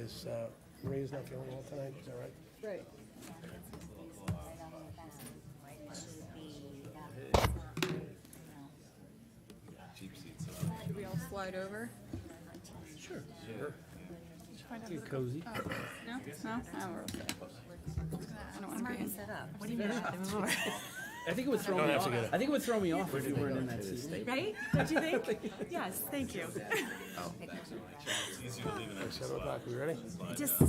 is Maria's not feeling well tonight, is that right? Right. Should we all slide over? Sure. Get cozy. No? No? Oh, we're okay. I don't want to be in. Set up. What do you mean? I think it would throw Don't me have off. to get it. I think it would throw me off if you weren't in that seat. Right? Don't you think? Yes, thank you. 7 o'clock, we ready? Just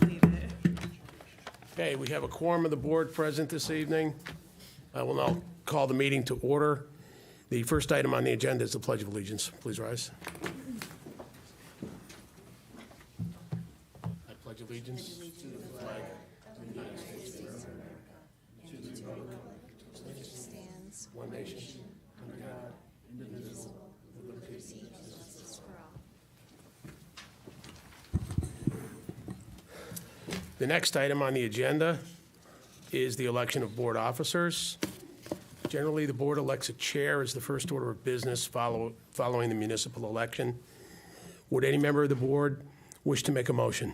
leave it. Okay, we have a quorum of the board present this evening. I will now call the meeting to order. The first item on the agenda is the Pledge of Allegiance. Please rise. I pledge allegiance to the flag of the United States of America, to the republic for which it stands, one nation, under God, indivisible, with liberty and justice for all. The next item on the agenda is the election of board officers. Generally, the board elects a chair as the first order of business following the municipal election. Would any member of the board wish to make a motion?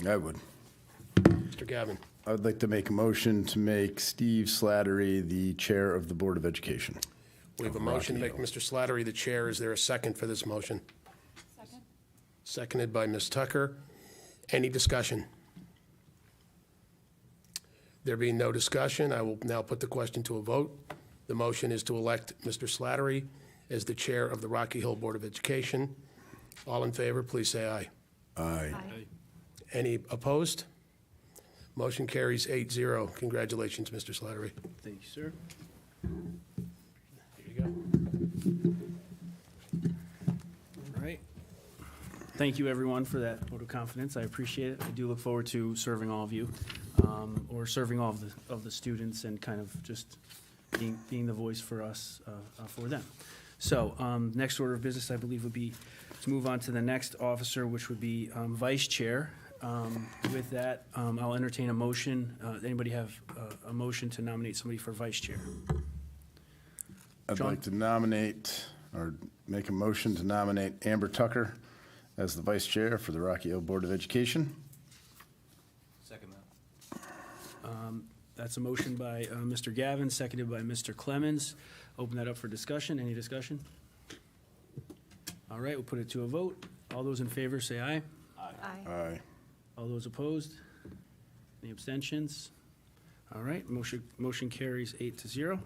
I would. Mr. Gavin, I would like to make a motion to make Steve Slattery the chair of the Board of Education. we have a motion to make Mr. Slattery the chair. Is there a second for this motion? Second. Seconded by Ms. Tucker. Any discussion? There being no discussion, I will now put the question to a vote. The motion is to elect Mr. Slattery as the chair of the Rocky Hill Board of Education. All in favor, please say aye. Aye. Any opposed? Motion carries 8-0. Congratulations, Mr. Slattery. Thank you, sir. Here you go. All right. Thank you, everyone, for that vote of confidence. I appreciate it. I do look forward to serving all of you, or serving all of the students and kind of just being the voice for us, for them. So, next order of business, I believe, would be to move on to the next officer, which would be vice chair. With that, I'll entertain a motion. Anybody have a motion to nominate somebody for vice chair? I'd John? like to nominate, or make a motion to nominate Amber Tucker as the vice chair for the Rocky Hill Board of Education. Second that. That's a motion by Mr. Gavin, seconded by Mr. Clemens. Open that up for discussion. Any discussion? All right, we'll put it to a vote. All those in favor say aye. Aye. All those opposed? Any abstentions? All right, motion carries 8-0.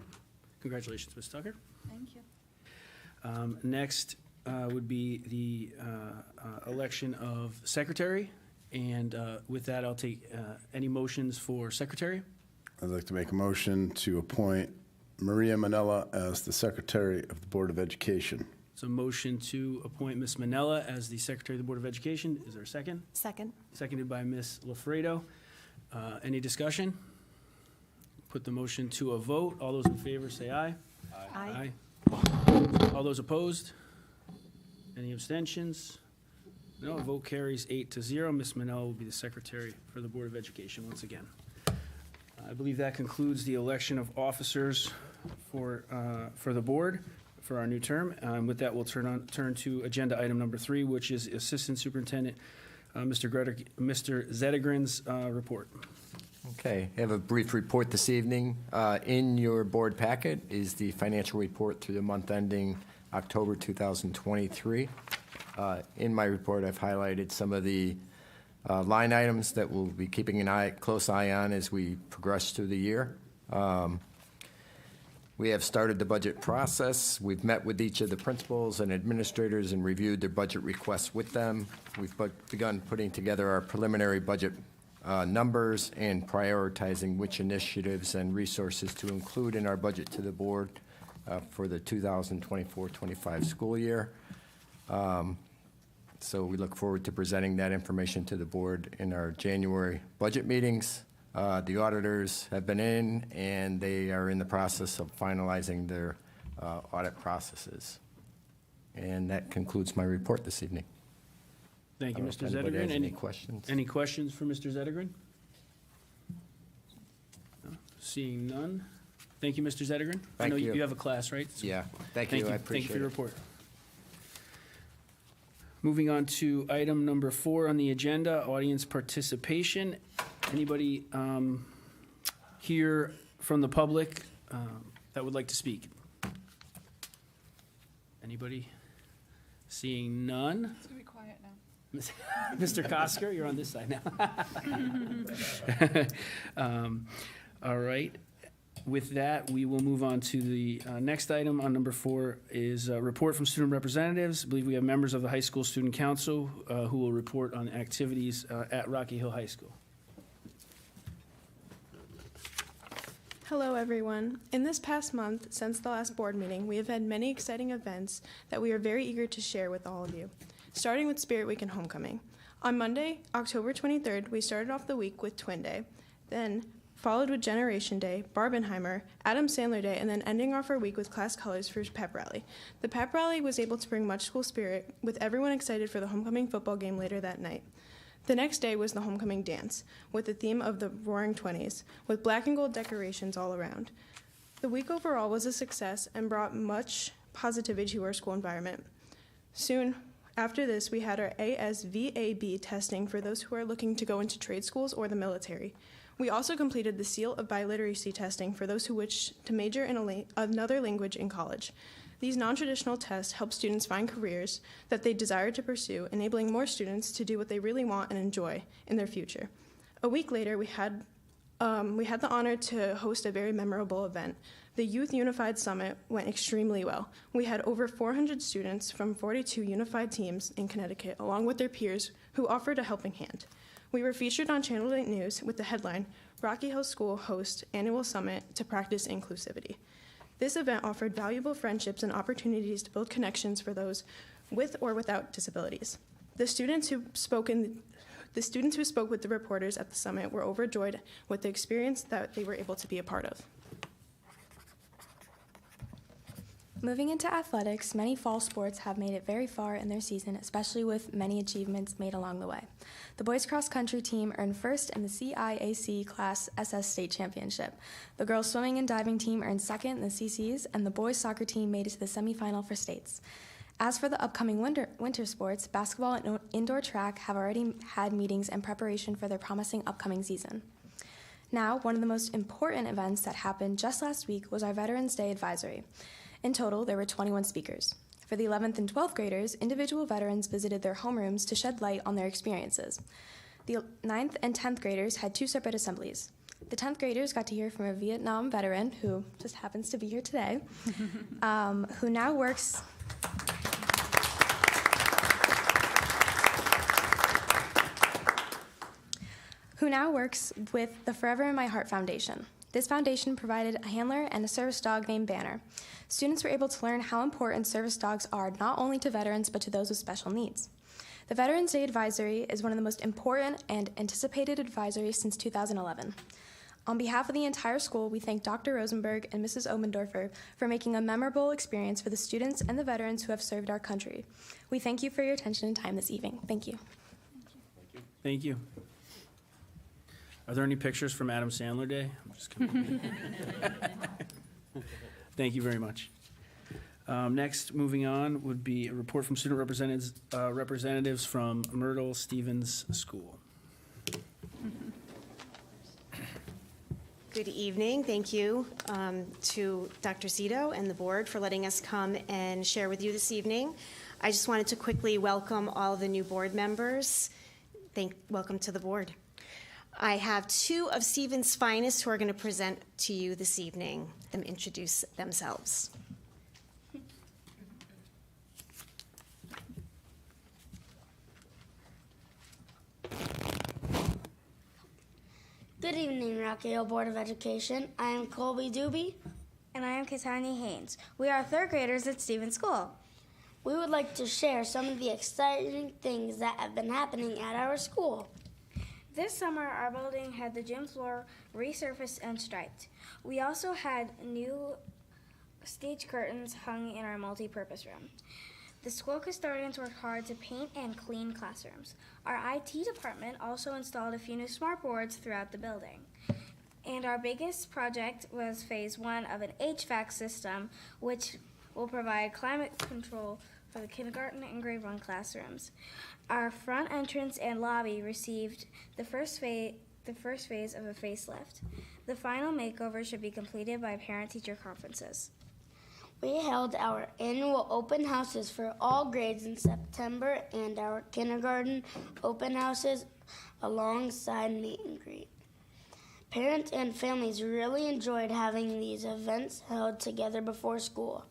Congratulations, Ms. Tucker. Thank you. Next would be the election of secretary. And with that, I'll take any motions for secretary. I'd like to make a motion to appoint Maria Manella as the secretary of the Board of Education. So motion to appoint Ms. Manella as the Secretary of the Board of Education. Is there a second? Second. Seconded by Ms. Lafredo. Any discussion? Put the motion to a vote. All those in favor say aye. Aye. All those opposed? Any abstentions? No, vote carries 8-0. Ms. Manella will be the Secretary for the Board of Education once again. I believe that concludes the election of officers for the board for our new term. With that, we'll turn to agenda item number 3, which is Assistant Superintendent Mr. Zettergren's report. Okay, I have a brief report this evening. In your board packet is the financial report through the month ending October 2023. In my report, I've highlighted some of the line items that we'll be keeping a close eye on as we progress through the year. We have started the budget process. We've met with each of the principals and administrators and reviewed their budget requests with them. We've begun putting together our preliminary budget numbers and prioritizing which initiatives and resources to include in our budget to the board for the 2024-25 school year. So we look forward to presenting that information to the board in our January budget meetings. The auditors have been in, and they are in the process of finalizing their audit processes. And that concludes my report this evening. Thank you, I Mr. don't know if anybody Zettergren. has any questions? Any questions for Mr. Zettergren? No? Seeing none. Thank you, Mr. Zettergren. I Thank know you. you have a class, right? So Yeah, thank you, I Thank you for appreciate your it. report. Moving on to item number 4 on the agenda, audience participation. Anybody here from the public that would like to speak? Anybody? Seeing none? It's gonna be quiet now. Mr. Kosker, you're on this side now. All right. With that, we will move on to the next item on number 4 is a report from student representatives. I believe we have members of the high school student council who will report on activities at Rocky Hill High School. Hello, everyone. In this past month, since the last board meeting, we have had many exciting events that we are very eager to share with all of you, starting with Spirit Week and Homecoming. On Monday, October 23rd, we started off the week with Twin Day, then followed with Generation Day, Barbenheimer, Adam Sandler Day, and then ending off our week with Class Colors for Pep Rally. The Pep Rally was able to bring much school spirit, with everyone excited for the homecoming football game later that night. The next day was the homecoming dance, with the theme of the Roaring Twenties, with black and gold decorations all around. The week overall was a success and brought much positivity to our school environment. Soon after this, we had our ASVAB testing for those who are looking to go into trade schools or the military. We also completed the Seal of Biliteracy testing for those who wish to major in another language in college. These non-traditional tests help students find careers that they desire to pursue, enabling more students to do what they really want and enjoy in their future. A week later, we had the honor to host a very memorable event. The Youth Unified Summit went extremely well. We had over 400 students from 42 unified teams in Connecticut, along with their peers, who offered a helping hand. We were featured on Channel 8 News with the headline, Rocky Hill School Hosts Annual Summit to Practice Inclusivity. This event offered valuable friendships and opportunities to build connections for those with or without disabilities. The students who spoke with the reporters at the summit were overjoyed with the experience that they were able to be a part of. Moving into athletics, many fall sports have made it very far in their season, especially with many achievements made along the way. The boys cross country team earned first in the CIAC Class SS State Championship. The girls swimming and diving team earned second in the CCs, and the boys soccer team made it to the semifinal for states. As for the upcoming winter sports, basketball and indoor track have already had meetings in preparation for their promising upcoming season. Now, one of the most important events that happened just last week was our Veterans Day Advisory. In total, there were 21 speakers. For the 11th and 12th graders, individual veterans visited their homerooms to shed light on their experiences. The 9th and 10th graders had 2 separate assemblies. The 10th graders got to hear from a Vietnam veteran, who just happens to be here today, who now works with the Forever in My Heart Foundation. This foundation provided a handler and a service dog named Banner. Students were able to learn how important service dogs are not only to veterans but to those with special needs. The Veterans Day Advisory is one of the most important and anticipated advisories since 2011. On behalf of the entire school, we thank Dr. Rosenberg and Mrs. Obendorfer for making a memorable experience for the students and the veterans who have served our country. We thank you for your attention and time this evening. Thank you. Thank you. Are there any pictures from Adam Sandler Day? I'm just kidding. Thank you very much. Next, moving on, would be a report from student representatives from Myrtle Stevens School. Good evening. Thank you to Dr. Zito and the board for letting us come and share with you this evening. I just wanted to quickly welcome all the new board members. Welcome to the board. I have 2 of Stevens' finest who are going to present to you this evening and introduce themselves. Good evening, Rocky Hill Board of Education. I am Colby Doobie. And I am Katani Haynes. We are 3rd graders at Stevens School. We would like to share some of the exciting things that have been happening at our school. This summer, our building had the gym floor resurfaced and striped. We also had new stage curtains hung in our multi-purpose room. The school custodians worked hard to paint and clean classrooms. Our IT department also installed a few new smart boards throughout the building. And our biggest project was phase 1 of an HVAC system, which will provide climate control for the kindergarten and grade 1 classrooms. Our front entrance and lobby received the first phase of a facelift. The final makeover should be completed by parent-teacher conferences. We held our annual open houses for all grades in September and our kindergarten open houses alongside meet and greet. Parents and families really enjoyed having these events held together before school.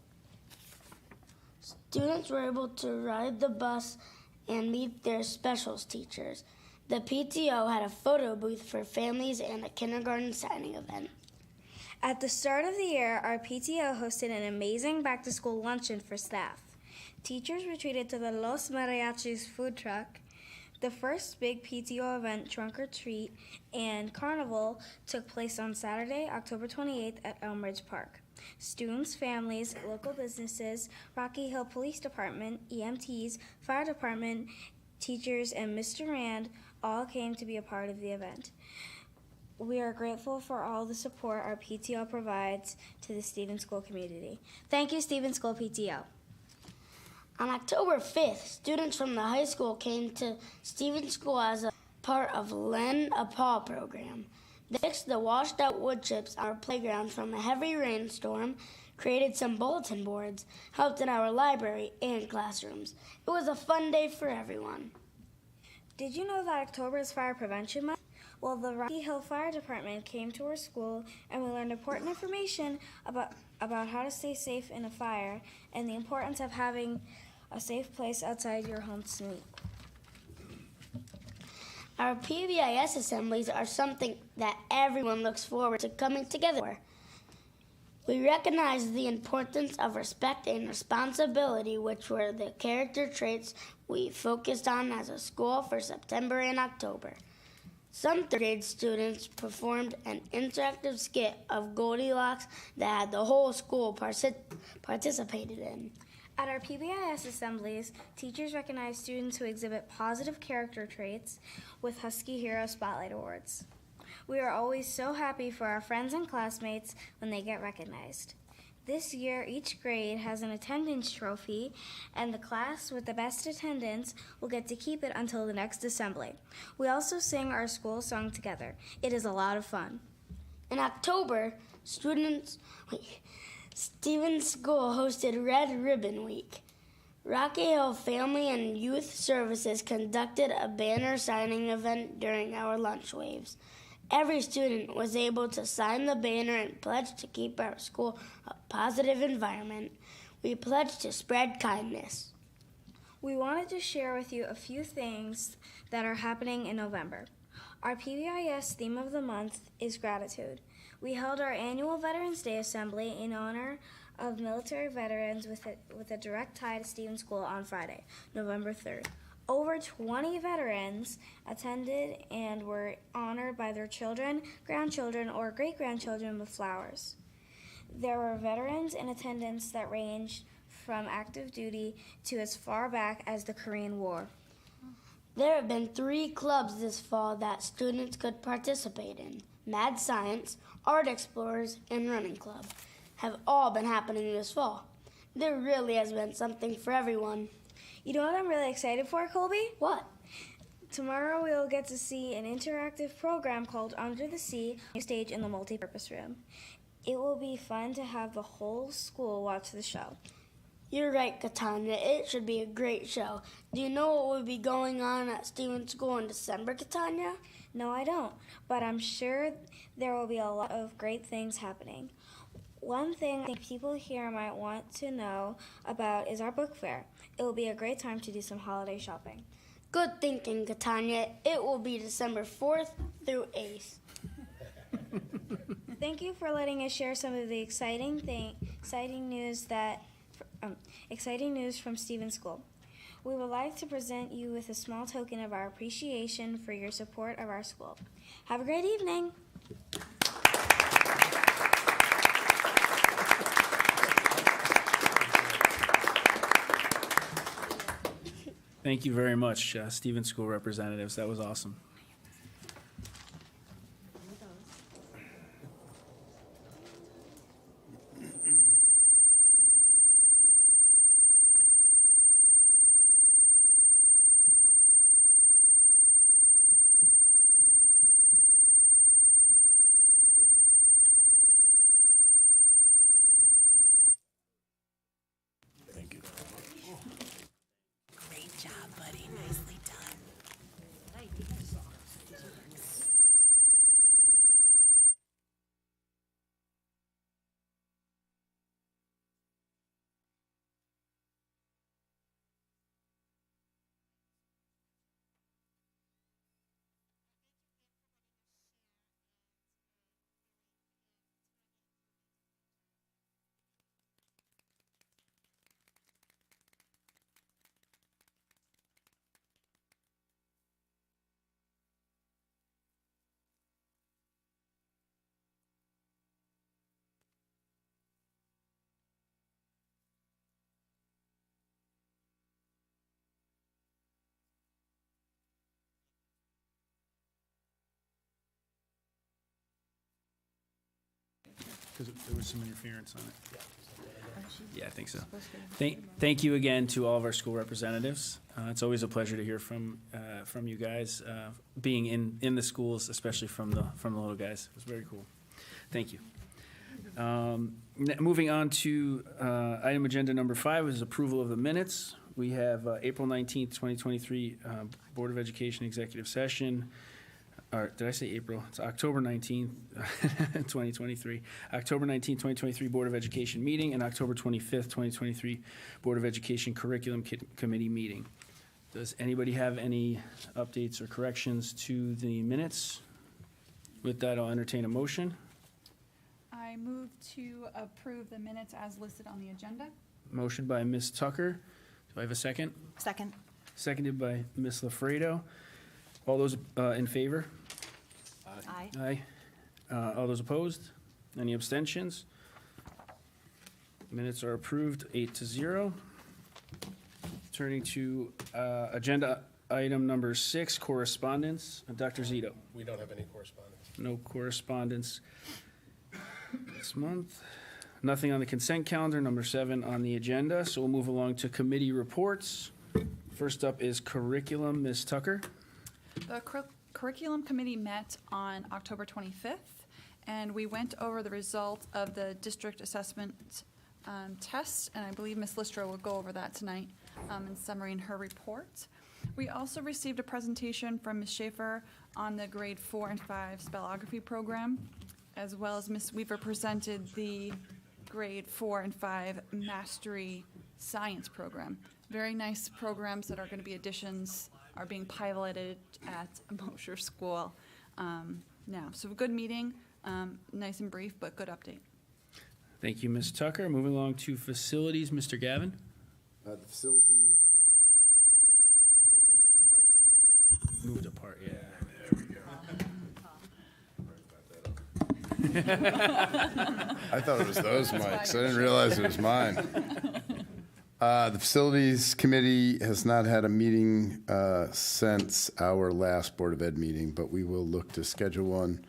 Students were able to ride the bus and meet their specials teachers. The PTO had a photo booth for families and a kindergarten signing event. At the start of the year, our PTO hosted an amazing back-to-school luncheon for staff. Teachers were treated to the Los Mariachis food truck. The first big PTO event, Trunk or Treat, and Carnival took place on Saturday, October 28th at Elmridge Park. Students, families, local businesses, Rocky Hill Police Department, EMTs, Fire Department, teachers, and Mr. Rand all came to be a part of the event. We are grateful for all the support our PTO provides to the Stevens School community. Thank you, Stevens School PTO. On October 5th, students from the high school came to Stevens School as a part of Lend a Paw program. They fixed the washed out wood chips on our playground from a heavy rainstorm, created some bulletin boards, helped in our library and classrooms. It was a fun day for everyone. Did you know that October is Fire Prevention Month? Well, the Rocky Hill Fire Department came to our school and we learned important information about how to stay safe in a fire and the importance of having a safe place outside your home to meet. Our PBIS assemblies are something that everyone looks forward to coming together for. We recognize the importance of respect and responsibility, which were the character traits we focused on as a school for September and October. Some third grade students performed an interactive skit of Goldilocks that had the whole school participated in. At our PBIS assemblies, teachers recognize students who exhibit positive character traits with Husky Hero Spotlight Awards. We are always so happy for our friends and classmates when they get recognized. This year, each grade has an attendance trophy, and the class with the best attendance will get to keep it until the next assembly. We also sing our school song together. It is a lot of fun. In October, Stevens School hosted Red Ribbon Week. Rocky Hill Family and Youth Services conducted a banner signing event during our lunch waves. Every student was able to sign the banner and pledge to keep our school a positive environment. We pledged to spread kindness. We wanted to share with you a few things that are happening in November. Our PBIS theme of the month is gratitude. We held our annual Veterans Day Assembly in honor of military veterans with a direct tie to Stevens School on Friday, November 3rd. Over 20 veterans attended and were honored by their children, grandchildren, or great-grandchildren with flowers. There were veterans in attendance that ranged from active duty to as far back as the Korean War. There have been 3 clubs this fall that students could participate in. Mad Science, Art Explorers, and Running Club have all been happening this fall. There really has been something for everyone. You know what I'm really excited for, Colby? What? Tomorrow we'll get to see an interactive program called Under the Sea on stage in the multipurpose room. It will be fun to have the whole school watch the show. You're right, Katanya. It should be a great show. Do you know what will be going on at Stevens School in December, Katanya? No, I don't, but I'm sure there will be a lot of great things happening. One thing I think people here might want to know about is our book fair. It will be a great time to do some holiday shopping. Good thinking, Katanya. It will be December 4th through 8th. Thank you for letting us share some of the exciting news from Stevens School. We would like to present you with a small token of our appreciation for your support of our school. Have a great evening. Thank you very much, Stevens School representatives. That was awesome. Because there was some interference on it. Yeah, I think so. Thank you again to all of our school representatives. It's always a pleasure to hear from you guys, being in the schools, especially from the little guys. It was very cool. Thank you. Moving on to item agenda number 5 is approval of the minutes. We have April 19th, 2023 Board of Education executive session. Or did I say April? It's October 19th, 2023. October 19th, 2023 Board of Education meeting and October 25th, 2023 Board of Education Curriculum Committee meeting. Does anybody have any updates or corrections to the minutes? With that, I'll entertain a motion. I move to approve the minutes as listed on the agenda. Motion by Ms. Tucker. Do I have a second? Second. Seconded by Ms. LaFredo. All those in favor? Aye. Aye. All those opposed? Any abstentions? Minutes are approved, 8-0. Turning to agenda item number 6, correspondence. Dr. Zito. We don't have any correspondence. No correspondence this month. Nothing on the consent calendar, number 7 on the agenda. So we'll move along to committee reports. First up is curriculum. Ms. Tucker. The curriculum committee met on October 25th, and we went over the result of the district assessment test, and I believe Ms. Listra will go over that tonight in summary in her report. We also received a presentation from Ms. Schaefer on the grade 4 and 5 spellography program, as well as Ms. Weaver presented the grade 4 and 5 mastery science program. Very nice programs that are going to be additions, are being piloted at Mosher School now. So a good meeting, nice and brief, but good update. Thank you, Ms. Tucker. Moving along to facilities, Mr. Gavin. The facilities. I think those two mics need to be moved apart, I thought it was those mics. I didn't realize it was mine. The Facilities Committee has not had a meeting since our last Board of Ed meeting, but we will look to schedule one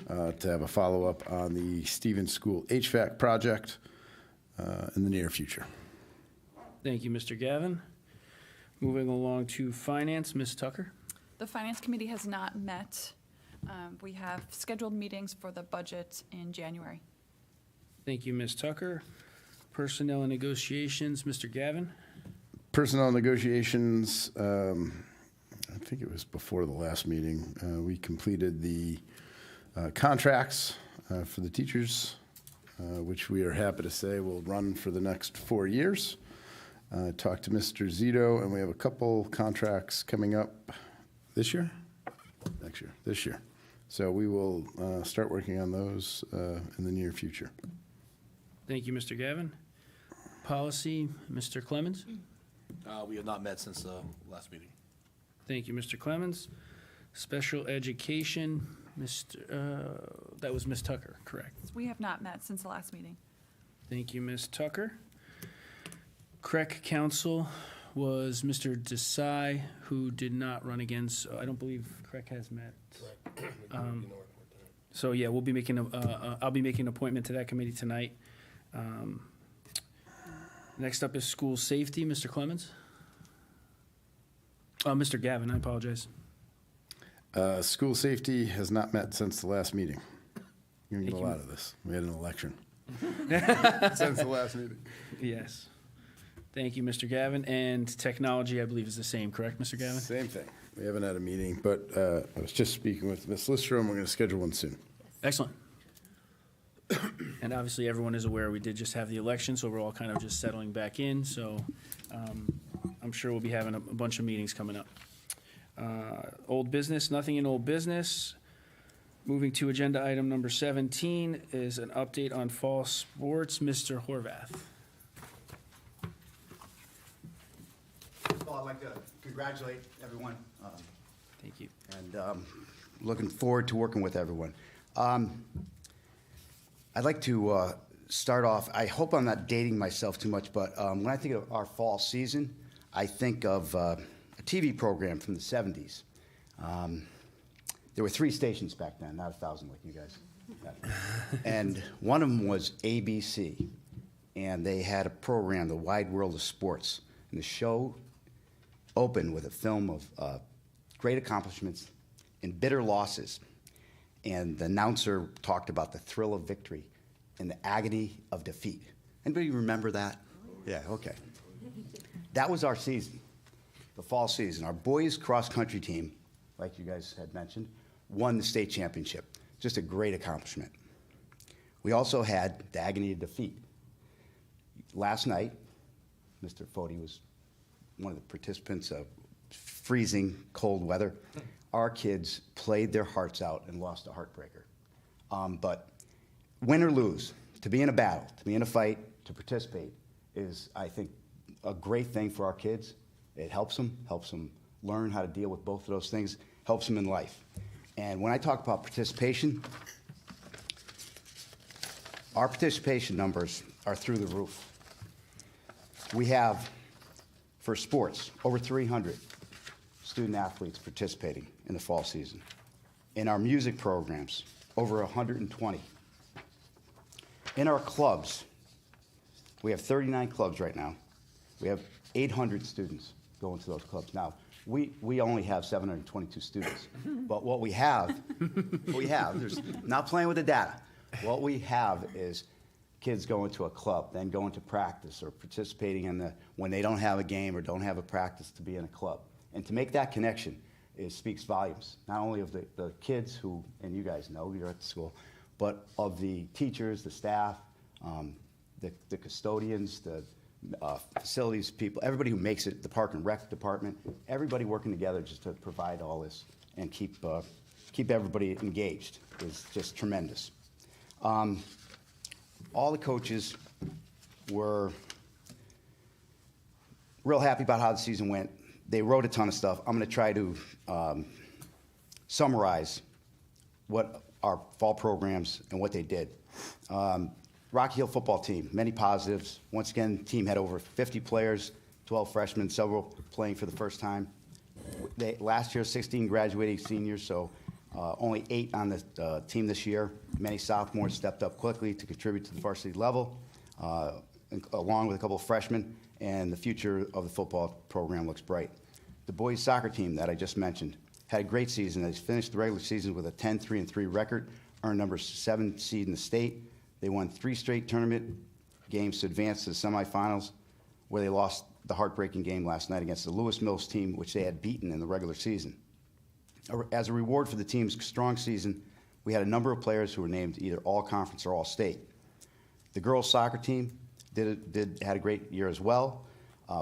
to have a follow-up on the Stevens School HVAC project in the near future. Thank you, Mr. Gavin. Moving along to finance, Ms. Tucker. The Finance Committee has not met. We have scheduled meetings for the budget in January. Thank you, Ms. Tucker. Personnel and negotiations, Mr. Gavin. Personnel negotiations, I think it was before the last meeting. We completed the contracts for the teachers, which we are happy to say will run for the next 4 years. Talked to Mr. Zito, and we have a couple contracts coming up this year? Next year, this year. So we will start working on those in the near future. Thank you, Mr. Gavin. Policy, Mr. Clemens. We have not met since the last meeting. Thank you, Mr. Clemens. Special education, that was Ms. Tucker, correct? We have not met since the last meeting. Thank you, Ms. Tucker. CREC Council was Mr. Desai, who did not run again, so I don't believe CREC has met. So yeah, we'll be making I'll be making an appointment to that committee tonight. Next up is school safety, Mr. Clemens. Mr. Gavin, I apologize. School safety has not met since the last meeting. You're going to get a lot of this. We had an election since the last meeting. Yes. Thank you, Mr. Gavin. And technology, I believe, is the same, correct, Mr. Gavin? Same thing. We haven't had a meeting, but I was just speaking with Ms. Lister, and we're going to schedule one soon. Excellent. And obviously, everyone is aware we did just have the election, so we're all kind of just settling back in. So I'm sure we'll be having a bunch of meetings coming up. Old business, nothing in old business. Moving to agenda item number 17 is an update on fall sports. Mr. Horvath. Well, I'd like to congratulate everyone. Thank you. And looking forward to working with everyone. I'd like to start off, I hope I'm not dating myself too much, but when I think of our fall season, I think of a TV program from the 70s. There were 3 stations back then, not 1,000 like you guys. And one of them was ABC, and they had a program, The Wide World of Sports. And the show opened with a film of great accomplishments and bitter losses. And the announcer talked about the thrill of victory and the agony of defeat. Anybody remember that? Yeah, okay. That was our season, the fall season. Our boys cross-country team, like you guys had mentioned, won the state championship. Just a great accomplishment. We also had the agony of defeat. Last night, Mr. Foti was one of the participants of freezing cold weather. Our kids played their hearts out and lost a heartbreaker. But win or lose, to be in a battle, to be in a fight, to participate is, I think, a great thing for our kids. It helps them learn how to deal with both of those things, helps them in life. And when I talk about participation, our participation numbers are through the roof. We have, for sports, over 300 student athletes participating in the fall season. In our music programs, over 120. In our clubs, we have 39 clubs right now. We have 800 students going to those clubs. Now, we only have 722 students. But what we have, there's not playing with the data. What we have is kids going to a club, then going to practice or participating in when they don't have a game or don't have a practice to be in a club. And to make that connection, it speaks volumes, not only of the kids who, and you guys know, you're at the school, but of the teachers, the staff, the custodians, the facilities people, everybody who makes it, the park and rec department, everybody working together just to provide all this and keep everybody engaged is just tremendous. All the coaches were real happy about how the season went. They wrote a ton of stuff. I'm going to try to summarize what our fall programs and what they did. Rocky Hill football team, many positives. Once again, the team had over 50 players, 12 freshmen, several playing for the first time. Last year, 16 graduating seniors, so only 8 on the team this year. Many sophomores stepped up quickly to contribute to the varsity level, along with a couple of freshmen, and the future of the football program looks bright. The boys soccer team that I just mentioned had a great season. They finished the regular season with a 10-3-3 record, earned number 7 seed in the state. They won 3 straight tournament games to advance to the semifinals, where they lost the heartbreaking game last night against the Lewis Mills team, which they had beaten in the regular season. As a reward for the team's strong season, we had a number of players who were named either all-conference or all-state. The girls soccer team had a great year as well.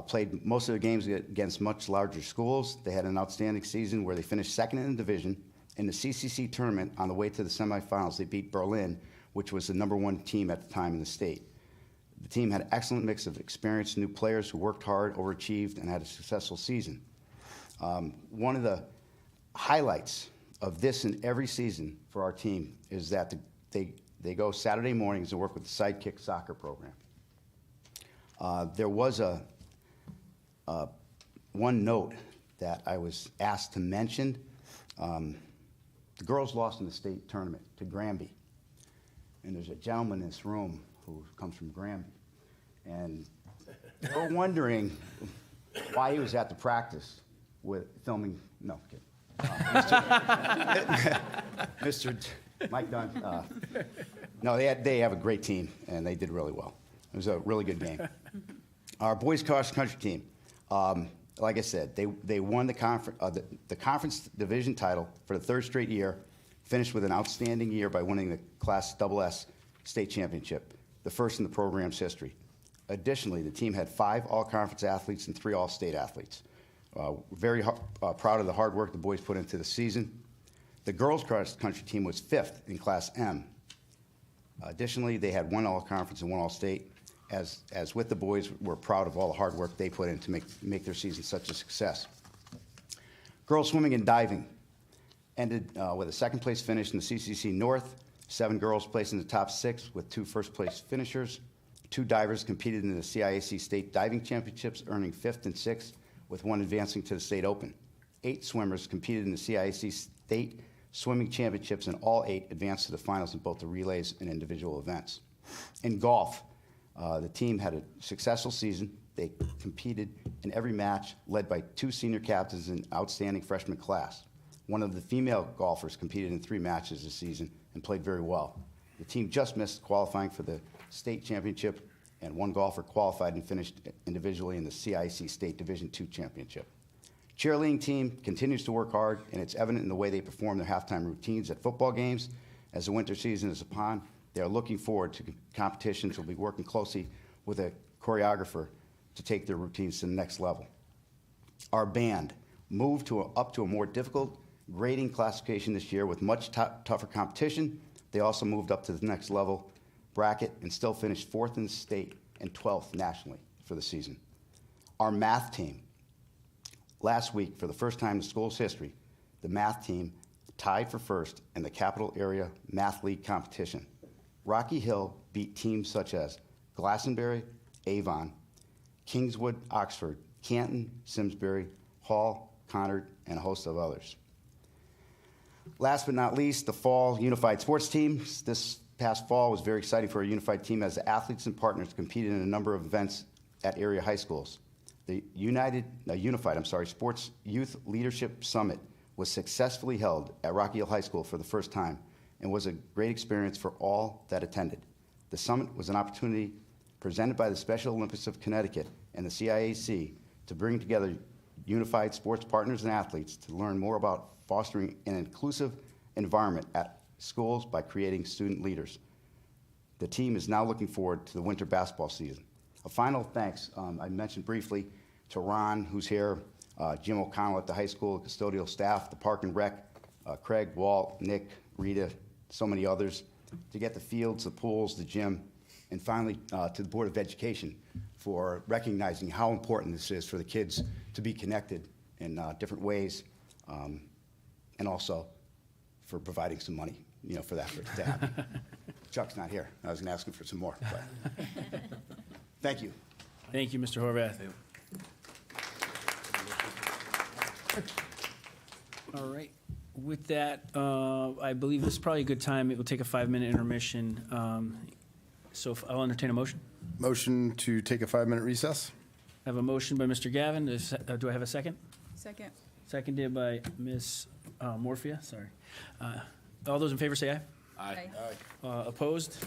Played most of their games against much larger schools. They had an outstanding season where they finished second in the division. In the CCC tournament, on the way to the semifinals, they beat Berlin, which was the #1 team at the time in the state. The team had an excellent mix of experienced new players who worked hard, overachieved, and had a successful season. One of the highlights of this and every season for our team is that they go Saturday mornings and work with the Sidekick soccer program. There was one note that I was asked to mention. The girls lost in the state tournament to Granby. And there's a gentleman in this room who comes from Granby. And we're wondering why he was at the practice with filming, no, kidding. Mr. Mike Dunn. No, they have a great team, and they did really well. It was a really good game. Our boys cross-country team, like I said, they won the conference division title for the 3rd straight year, finished with an outstanding year by winning the Class SS state championship, the first in the program's history. Additionally, the team had 5 all-conference athletes and 3 all-state athletes. Very proud of the hard work the boys put into the season. The girls cross-country team was 5th in Class M. Additionally, they had 1 all-conference and 1 all-state. As with the boys, we're proud of all the hard work they put in to make their season such a success. Girls swimming and diving ended with a 2nd place finish in the CCC North. 7 girls placed in the top 6 with 2 first-place finishers. 2 divers competed in the CIAC State Diving Championships, earning 5th and 6th, with 1 advancing to the State Open. 8 swimmers competed in the CIAC State swimming championships, and all 8 advanced to the finals in both the relays and individual events. In golf, the team had a successful season. They competed in every match, led by 2 senior captains and outstanding freshman class. One of the female golfers competed in 3 matches this season and played very well. The team just missed qualifying for the state championship, and 1 golfer qualified and finished individually in the CIC State Division II championship. Cheerleading team continues to work hard, and it's evident in the way they perform their halftime routines at football games. As the winter season is upon, they are looking forward to competitions. Will be working closely with a choreographer to take their routines to the next level. Our band moved up to a more difficult grading classification this year with much tougher competition. They also moved up to the next level bracket and still finished 4th in the state and 12th nationally for the season. Our math team, last week, for the first time in the school's history, the math team tied for first in the Capital Area Math League competition. Rocky Hill beat teams such as Glastonbury, Avon, Kingswood, Oxford, Canton, Simsbury, Hall, Conard, and a host of others. Last but not least, the fall unified sports teams. This past fall was very exciting for our unified team as the athletes and partners competed in a number of events at area high schools. The unified Sports Youth Leadership Summit was successfully held at Rocky Hill High School for the first time and was a great experience for all that attended. The summit was an opportunity presented by the Special Olympics of Connecticut and the CIAC to bring together unified sports partners and athletes to learn more about fostering an inclusive environment at schools by creating student leaders. The team is now looking forward to the winter basketball season. A final thanks, I mentioned briefly, to Ron, who's here, Jim O'Connell at the high school, custodial staff, the Park and Rec, Craig, Walt, Nick, Rita, so many others, to get the fields, the pools, the gym, and finally to the Board of Education for recognizing how important this is for the kids to be connected in different ways, and also for providing some money, for that to happen. Chuck's not here. I was going to ask him for some more. But. Thank you. Thank you, Mr. Horvath. All right. With that, I believe this is probably a good time. It will take a 5-minute intermission. So I'll entertain a motion. Motion to take a 5-minute recess? I have a motion by Mr. Gavin. Do I have a second? Second. Seconded by Ms. Morphia, sorry. All those in favor say aye. Aye. Opposed?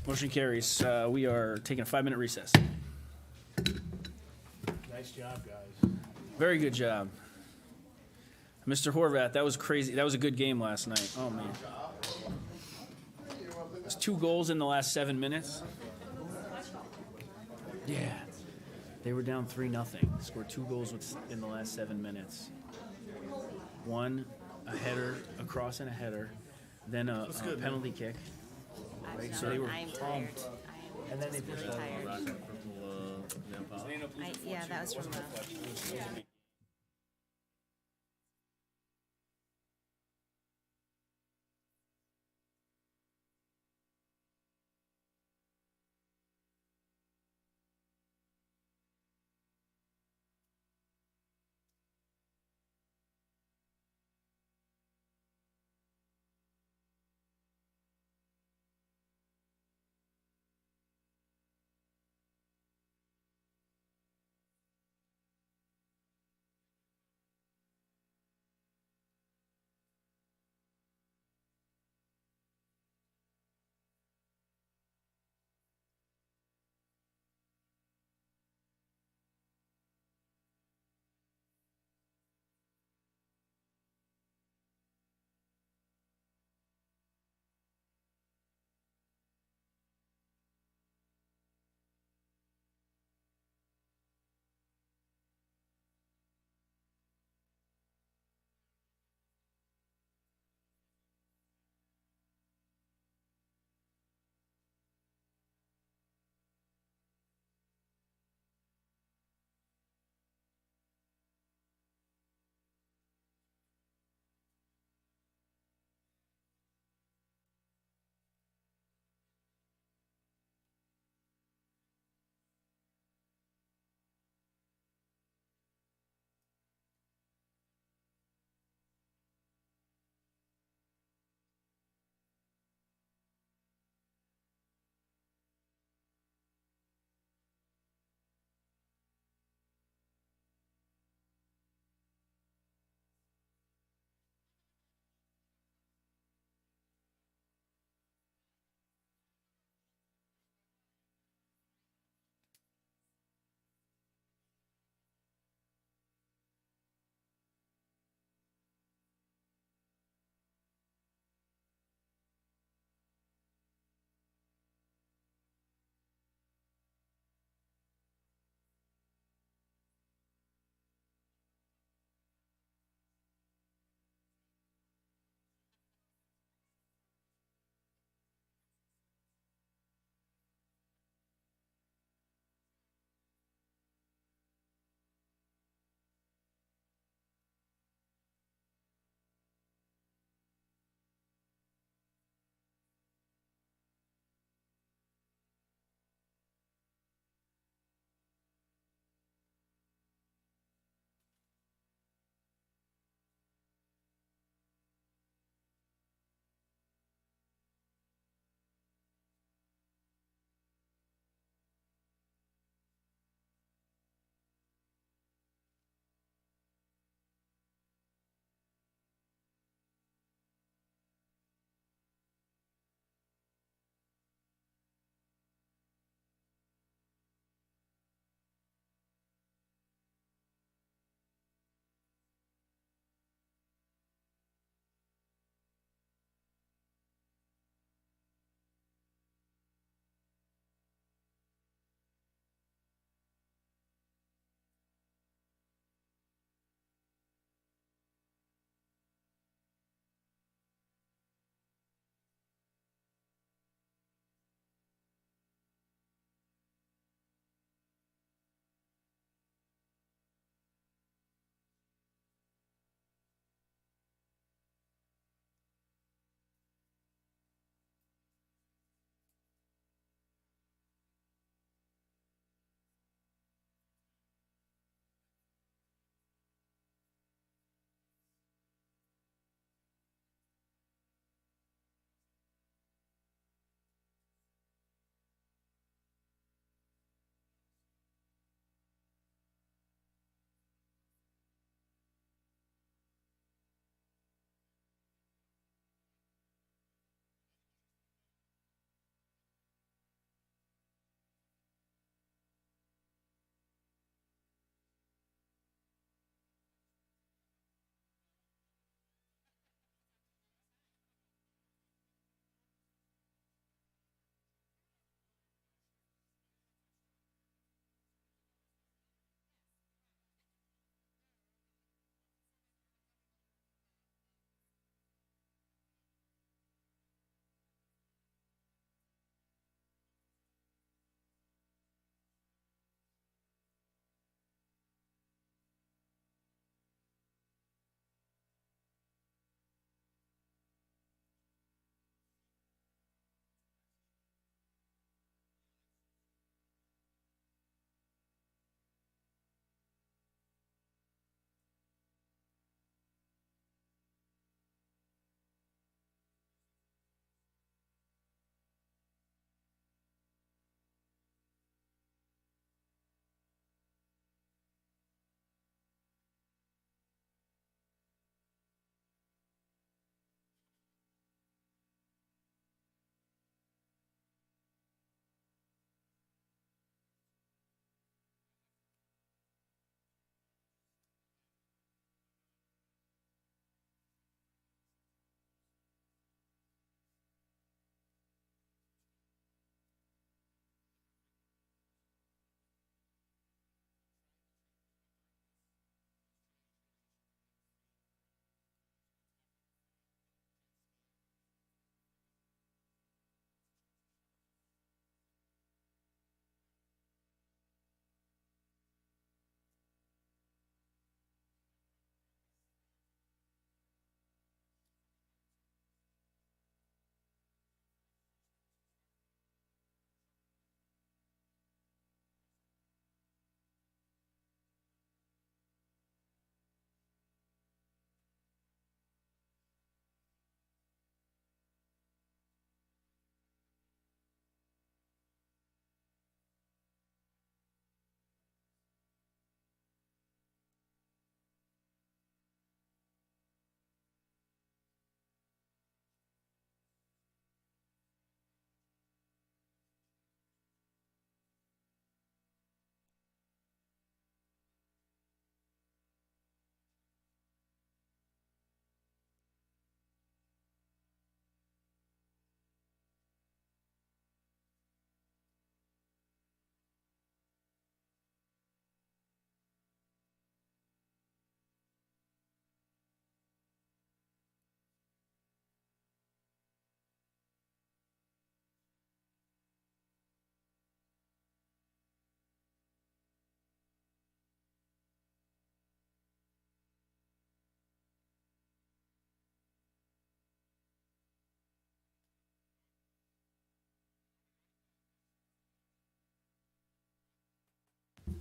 Motion carries. We are taking a 5-minute recess. Nice job, guys. Very good job. Mr. Horvath, that was crazy. That was a good game last night. Oh, man. There's 2 goals in the last 7 minutes. Yeah. They were down 3-0. Scored 2 goals in the last 7 minutes. One, a header, a cross and a header, then a penalty kick. Right? So they were pumped. And then they pushed tired. Yeah, that was from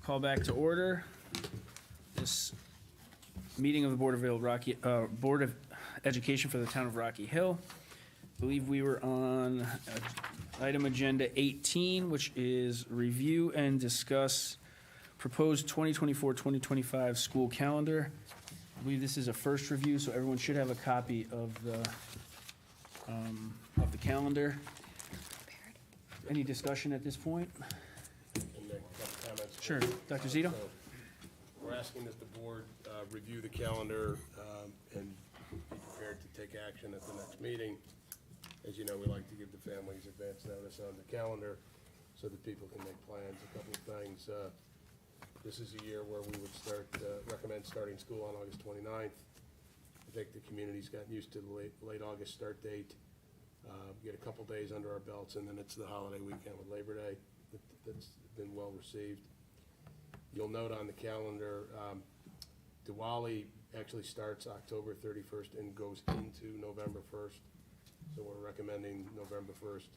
Call back to order. This meeting of the Board of Education for the town of Rocky Hill. I believe we were on item agenda 18, which is review and discuss proposed 2024-2025 school calendar. I believe this is a first review, so everyone should have a copy of the calendar. Any discussion at this point? And make a couple comments. Sure. Dr. Zito? So, we're asking that the board review the calendar and be prepared to take action at the next meeting. As you know, we like to give the families advance notice on the calendar so that people can make plans. A couple of things. This is a year where we would recommend starting school on August 29th. I think the community's gotten used to the late August start date. Get a couple days under our belts, and then it's the holiday weekend with Labor Day. That's been well received. You'll note on the calendar, Diwali actually starts October 31st and goes into November 1st. So we're recommending November 1st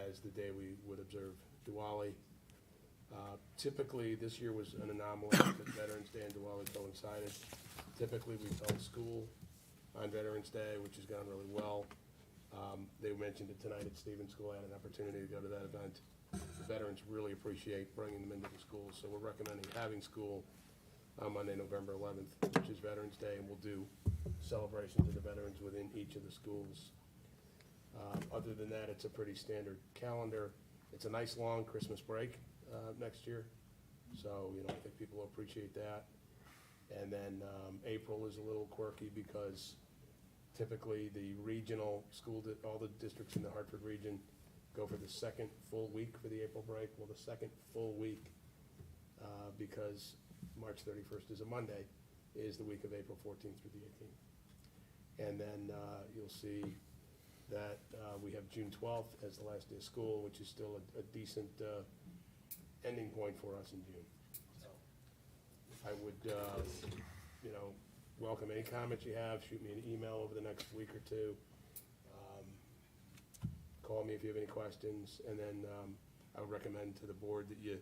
as the day we would observe Diwali. Typically, this year was an anomaly because Veterans Day and Diwali coincided. Typically, we've held school on Veterans Day, which has gone really well. They mentioned it tonight at Stevens School. I had an opportunity to go to that event. The veterans really appreciate bringing them into the schools, so we're recommending having school on Monday, November 11th, which is Veterans Day, and we'll do celebrations of the veterans within each of the schools. Other than that, it's a pretty standard calendar. It's a nice long Christmas break next year, so I think people will appreciate that. And then April is a little quirky because typically the regional school, all the districts in the Hartford region go for the second full week for the April break. Well, the second full week, because March 31st is a Monday, is the week of April 14th through the 18th. And then you'll see that we have June 12th as the last day of school, which is still a decent ending point for us in June. So I would, welcome any comments you have. Shoot me an email over the next week or two. Call me if you have any questions, and then I would recommend to the board that you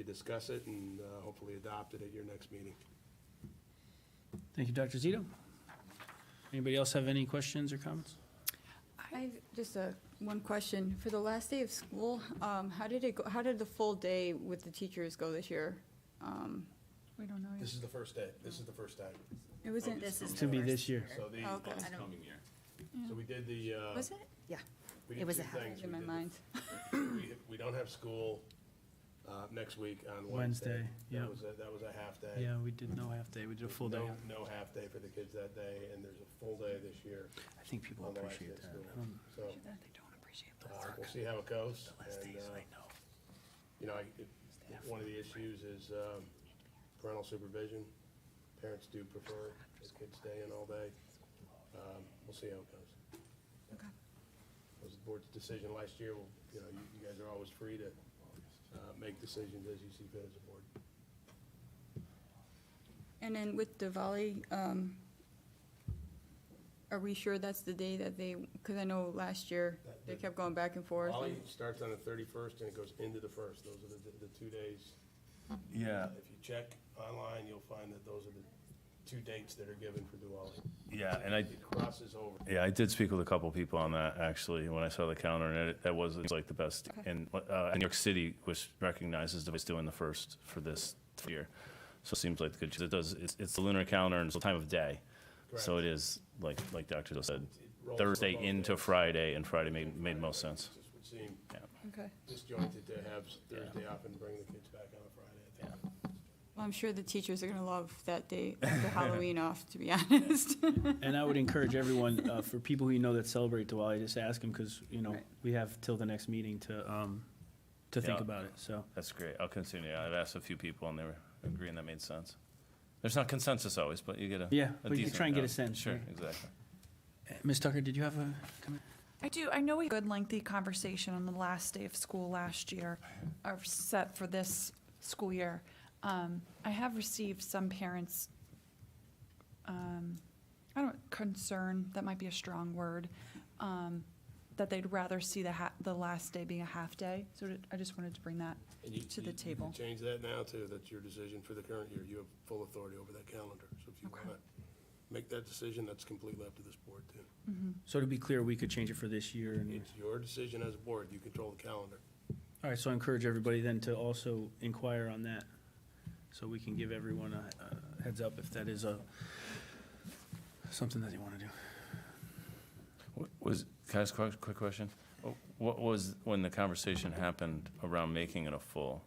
discuss it and hopefully adopt it at your next meeting. Thank you, Dr. Zito. Anybody else have any questions or comments? I have just one question. For the last day of school, how did it go? How did the full day with the teachers go this year? We don't know yet. This is the first day. This is the first time. It wasn't. This is To be this year. So the, Okay. so we did the. Was it? Yeah. We It did was two a half. things. In my We did mind. We don't have school next week on Wednesday, Wednesday. yeah. That was a half day. Yeah, we did no half day. We did a full day. No half day for the kids that day, and there's a full day this year. I think people on the last appreciate day that. of school. So They don't appreciate we'll see how it goes. And, know. one of the issues is parental supervision. Parents do prefer the kids stay in all day. We'll see how it goes. Okay. It was the board's decision last year. Well, you guys are always free to make decisions as you see fit as a board. And then with Diwali, are we sure that's the day that they, because I know last year they kept going back and forth. Diwali starts on the 31st and it goes into the 1st. Those are the 2 days. Yeah, If you check online, you'll find that those are the 2 dates that are given for Diwali. yeah, and It crosses over. I did speak with a couple people on that, actually, when I saw the calendar, and that was like the best. Okay. And New York City was recognized as doing the first for this year. So it seems like the good, it's the lunar calendar and it's the time of day. So Correct. it is, like Dr. Joe said, rolls Thursday over both into days. Friday, and Friday made most sense. It just would seem Okay. disjointed to have Thursday off and bring the kids back on a Friday. I think. Well, I'm sure the teachers are going to love that day after Halloween off, to be honest. And I would encourage everyone, for people who you know that celebrate Diwali, just ask them, because, Right. we have till the next meeting to think Yeah. about it, so. That's great. I'll continue. I've asked a few people, and they were agreeing that made sense. There's not consensus always, but you get a Yeah, a but you decent, try and get a sense, Sure, right? exactly. Ms. Tucker, did you have a comment? I do. I know we had a good lengthy conversation on the last day of school last year, or set for this school year. I have received some parents, concern, that might be a strong word, that they'd rather see the last day being a half day. So I just wanted to bring that And you- to the you table. can change that now, too. That's your decision for the current year. You have full authority over that calendar. So if you Okay. want to make that decision, that's completely up to this board, too. So to be clear, we could change it for this year. And It's your decision as a board. You control the calendar. all right, so I encourage everybody then to also inquire on that, so we can give everyone a heads up if that is something that they want to do. Can I ask a quick question? What was, when the conversation happened around making it a full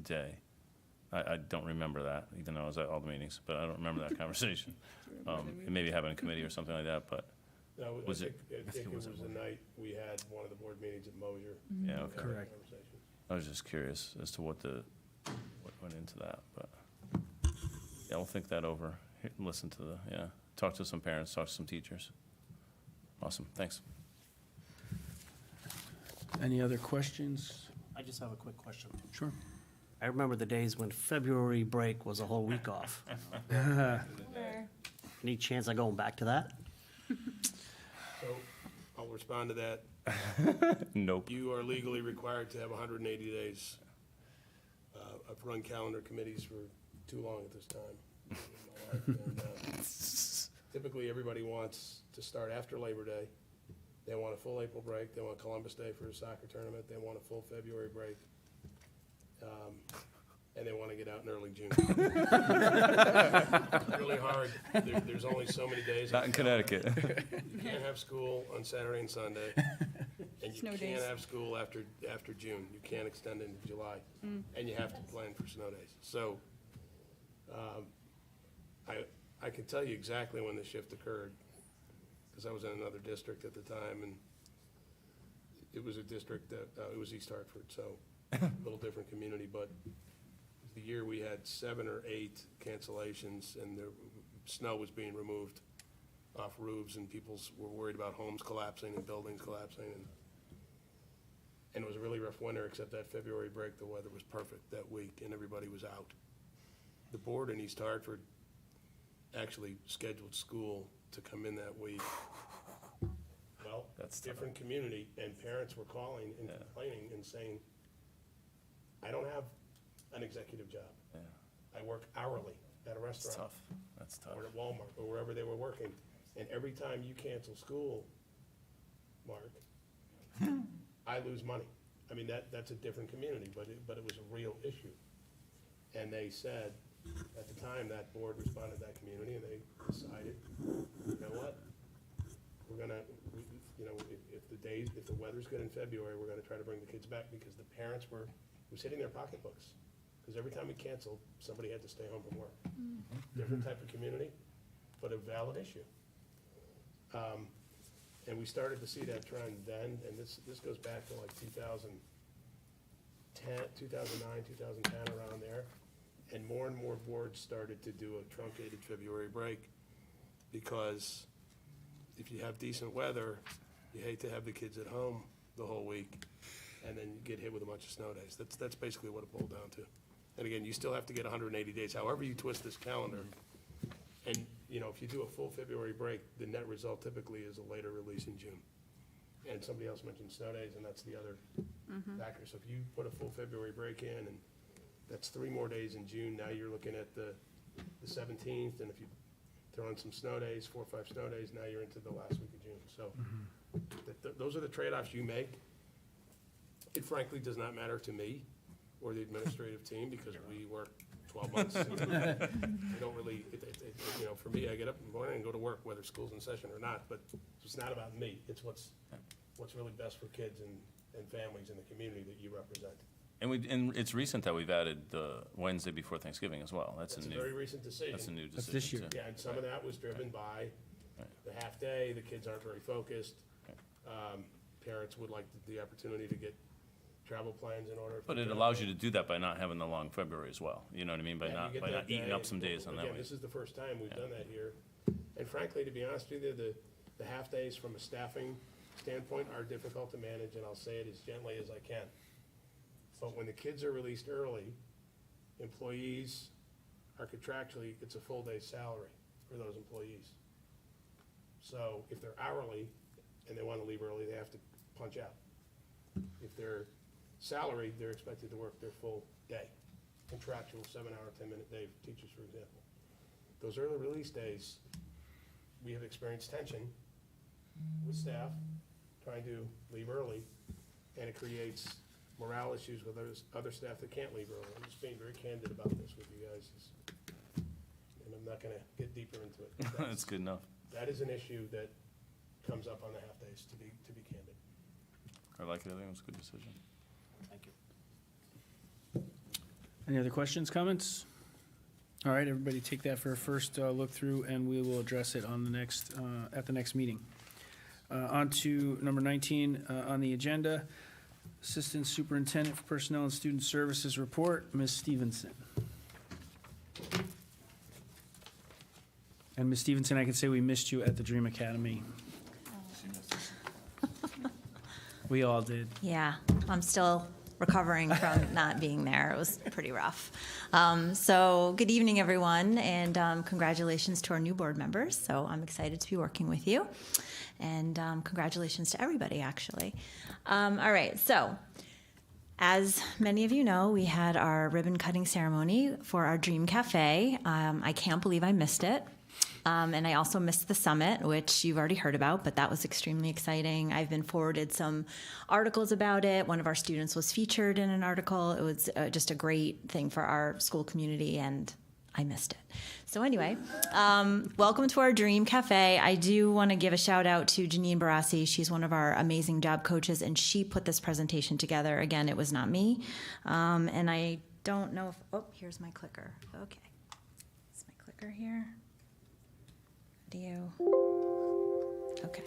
day? I don't remember that, even though I was at all the meetings, but I don't remember that conversation. Maybe having a committee or something like that, but, No, Was I it- think it was the night we had one of the board meetings at Mosier. yeah, We okay. had that Correct. conversation. I was just curious as to what went into that, but, yeah, we'll think that over, listen to talk to some parents, talk to some teachers. Awesome, thanks. Any other questions? I just have a quick question. Sure. I remember the days when February break was a whole week off. Any chance of going back to that? So I'll respond to that. Nope. You are legally required to have 180 days. I've run calendar committees for too long at this time in my life. And, typically, everybody wants to start after Labor Day. They want a full April break. They want Columbus Day for a soccer tournament. They want a full February break. And they want to get out in early June. It's really hard. There's only so many days. Not in Connecticut. You can't have school on Saturday and Sunday. And you Snow can't days. have school after June. You can't extend into July. And you have to plan for snow days. So, I can tell you exactly when the shift occurred, because I was in another district at the time, and it was a district that, it was East Hartford, so a little different community, but the year we had 7 or 8 cancellations, and the snow was being removed off roofs, and people were worried about homes collapsing and buildings collapsing, and it was a really rough winter, except that February break, the weather was perfect that week, and everybody was out. The board in East Hartford actually scheduled school to come in that week. Well, That's tough. different community, and parents were calling and Yeah. complaining and saying, I don't have an executive job. Yeah, I work hourly at a it's restaurant tough, that's tough. or at Walmart or wherever they were working. And every time you cancel school, Mark, I lose money. I mean, that's a different community, but it was a real issue. And they said, at the time, that board responded to that community, and they decided, you know what? We're gonna, if the weather's good in February, we're gonna try to bring the kids back, because the parents were hitting their pocketbooks. Because every time we canceled, somebody had to stay home from work. Different type of community, but a valid issue. And we started to see that trend then, and this goes back to like 2009, 2010, around there. And more boards started to do a truncated February break, because if you have decent weather, you hate to have the kids at home the whole week, and then you get hit with a bunch of snow days. That's basically what it boiled down to. And again, you still have to get 180 days, however you twist this calendar. And, if you do a full February break, the net result typically is a later release in June. And somebody else mentioned snow days, and that's the other factor. So if you put a full February break in, and that's 3 more days in June, now you're looking at the 17th, and if you throw in some snow days, 4 or 5 snow days, now you're into the last week of June. So those are the trade-offs you make. It frankly does not matter to me or the administrative team, because we work 12 months. We don't really, for me, I get up in the morning and go to work, whether school's in session or not, but it's not about me. It's what's really best for kids and families in the community that you represent. And it's recent that we've added the Wednesday before Thanksgiving as well. That's That's a a new. very recent decision. That's a new That's decision. this year. too. Yeah, and some of that was driven by the half-day, the kids aren't very focused. Parents would like the opportunity to get travel plans in order. But it allows you to do that by not having the long February as well. You know what I mean? By Yeah, you not get by that not eating day, up some days on that again, way. this is the first time we've done that here. And frankly, to be honest with you, the half-days from a staffing standpoint are difficult to manage, and I'll say it as gently as I can. But when the kids are released early, employees are contractually, it's a full day's salary for those employees. So if they're hourly, and they want to leave early, they have to punch out. If they're salaried, they're expected to work their full day, contractual 7-hour, 10-minute day for teachers, for example. Those early release days, we have experienced tension with staff trying to leave early, and it creates morale issues with other staff that can't leave early. I'm just being very candid about this with you guys, and I'm not gonna get deeper into it. But That's good enough. that is an issue that comes up on the half-days, to be candid. I like it. I think it was a good decision. Thank you. Any other questions, comments? All right, everybody take that for a first look through, and we will address it on the next, at the next meeting. On to number 19 on the agenda, Assistant Superintendent for Personnel and Student Services Report, Ms. Stevenson. And Ms. Stevenson, I can say we missed you at the Dream Academy. We all did. Yeah, I'm still recovering from not being there. It was pretty rough. So good evening, everyone, and congratulations to our new board members. So I'm excited to be working with you, and congratulations to everybody, actually. All right, so as many of you know, we had our ribbon cutting ceremony for our Dream Cafe. I can't believe I missed it. And I also missed the summit, which you've already heard about, but that was extremely exciting. I've been forwarded some articles about it. One of our students was featured in an article. It was just a great thing for our school community, and I missed it. So anyway, welcome to our Dream Cafe. I do want to give a shout out to Janine Barassi. She's one of our amazing job coaches, and she put this presentation together. Again, it was not me. And I don't know if, oh, here's my clicker. Okay. Is my clicker here? Okay.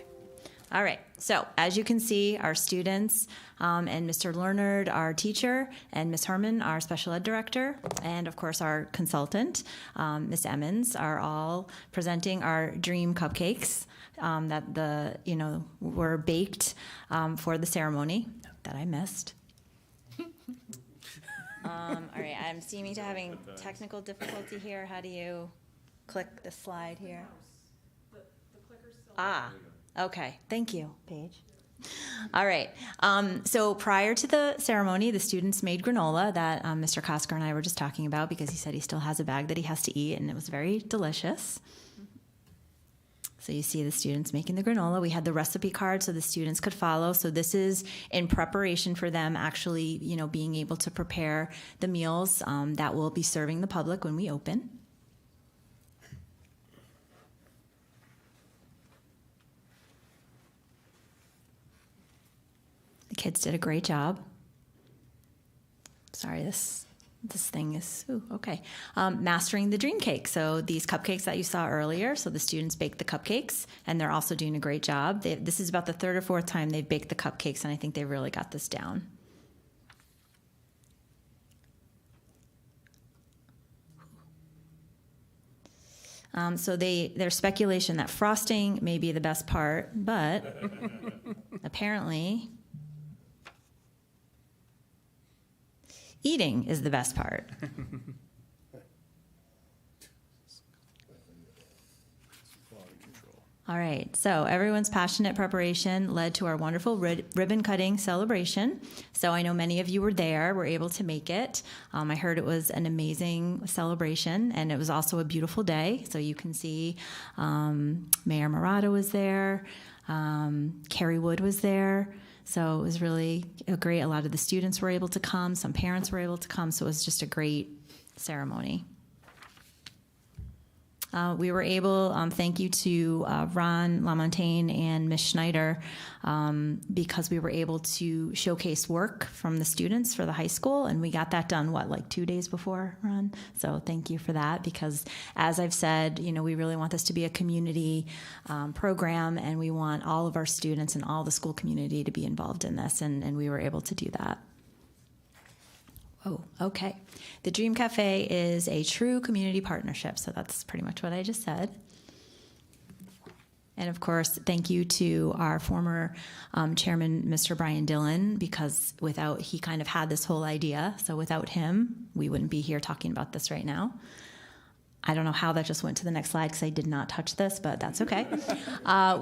All right. So as you can see, our students and Mr. Leonard, our teacher, and Ms. Herman, our special ed director, and of course our consultant, Ms. Emmons, are all presenting our dream cupcakes that were baked for the ceremony that I missed. All right. I'm seeming to having technical difficulty here. How do you click the slide here? Ah, okay. Thank you, Paige. All right. So prior to the ceremony, the students made granola that Mr. Kosker and I were just talking about, because he said he still has a bag that he has to eat, and it was very delicious. So you see the students making the granola. We had the recipe card so the students could follow. So this is in preparation for them actually, being able to prepare the meals that we'll be serving the public when we open. The kids did a great job. Sorry, this thing is, okay. Mastering the dream cake. So these cupcakes that you saw earlier, so the students baked the cupcakes, and they're also doing a great job. This is about the third or fourth time they've baked the cupcakes, and I think they really got this down. So there's speculation that frosting may be the best part, but apparently eating is the best part. All right, so everyone's passionate preparation led to our wonderful ribbon cutting celebration. So I know many of you were there, were able to make it. I heard it was an amazing celebration, and it was also a beautiful day. So you can see Mayor Murata was there, Carrie Wood was there. So it was really great. A lot of the students were able to come, some parents were able to come, so it was just a great ceremony. We were able, thank you to Ron LaMontagne and Ms. Schneider, because we were able to showcase work from the students for the high school, and we got that done, like 2 days before, Ron? So thank you for that, because as I've said, we really want this to be a community program, and we want all of our students and all the school community to be involved in this, and we were able to do that. Oh, okay. The Dream Cafe is a true community partnership, so that's pretty much what I just said. And of course, thank you to our former chairman, Mr. Brian Dillon, because he kind of had this whole idea, so without him, we wouldn't be here talking about this right now. I don't know how that just went to the next slide because I did not touch this, but that's okay.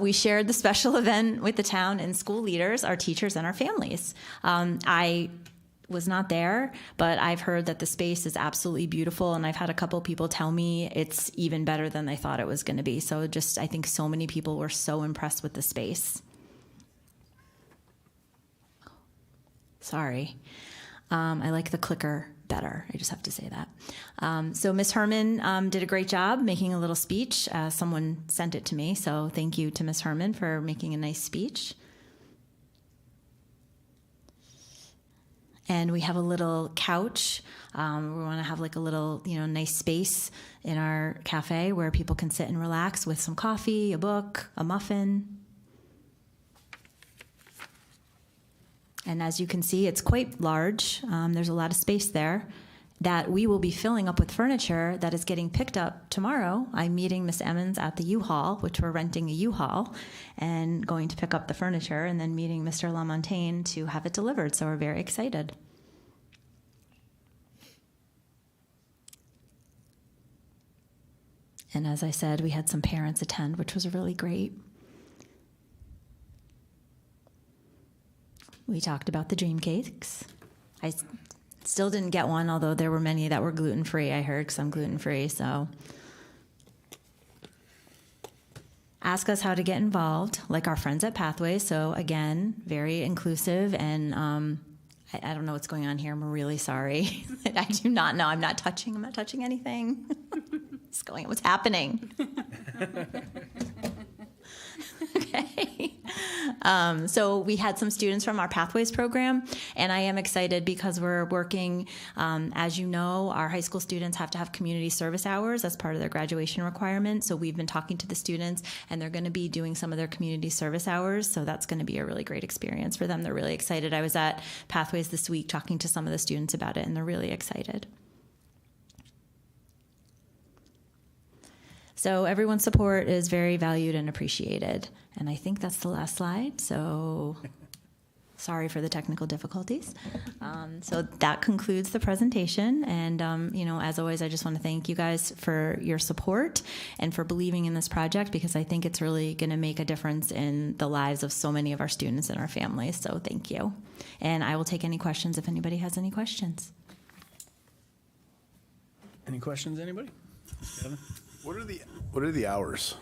We shared the special event with the town and school leaders, our teachers, and our families. I was not there, but I've heard that the space is absolutely beautiful, and I've had a couple people tell me it's even better than they thought it was going to be. So just, I think so many people were so impressed with the space. Sorry. I like the clicker better. I just have to say that. So Ms. Herman did a great job making a little speech. Someone sent it to me, so thank you to Ms. Herman for making a nice speech. And we have a little couch. We want to have like a little, nice space in our cafe where people can sit and relax with some coffee, a book, a muffin. And as you can see, it's quite large. There's a lot of space there that we will be filling up with furniture that is getting picked up tomorrow. I'm meeting Miss Emmons at the U-Haul, which we're renting a U-Haul, and going to pick up the furniture, and then meeting Mr. LaMontagne to have it delivered. So we're very excited. And as I said, we had some parents attend, which was really great. We talked about the dream cakes. I still didn't get one, although there were many that were gluten-free, I heard, because I'm gluten-free, so. Ask us how to get involved, like our friends at Pathways. So again, very inclusive, and I don't know what's going on here. I'm really sorry. I do not know. I'm not touching anything. What's happening? Okay. So we had some students from our Pathways program, and I am excited because we're working, as you know, our high school students have to have community service hours as part of their graduation requirement. So we've been talking to the students, and they're going to be doing some of their community service hours. So that's going to be a really great experience for them. They're really excited. I was at Pathways this week talking to some of the students about it, and they're really excited. So everyone's support is very valued and appreciated. And I think that's the last slide. So sorry for the technical difficulties. So that concludes the presentation. And, as always, I just want to thank you guys for your support and for believing in this project, because I think it's really going to make a difference in the lives of so many of our students and our families. So thank you. And I will take any questions if anybody has any questions. Any questions, anybody? Kevin? What are the hours?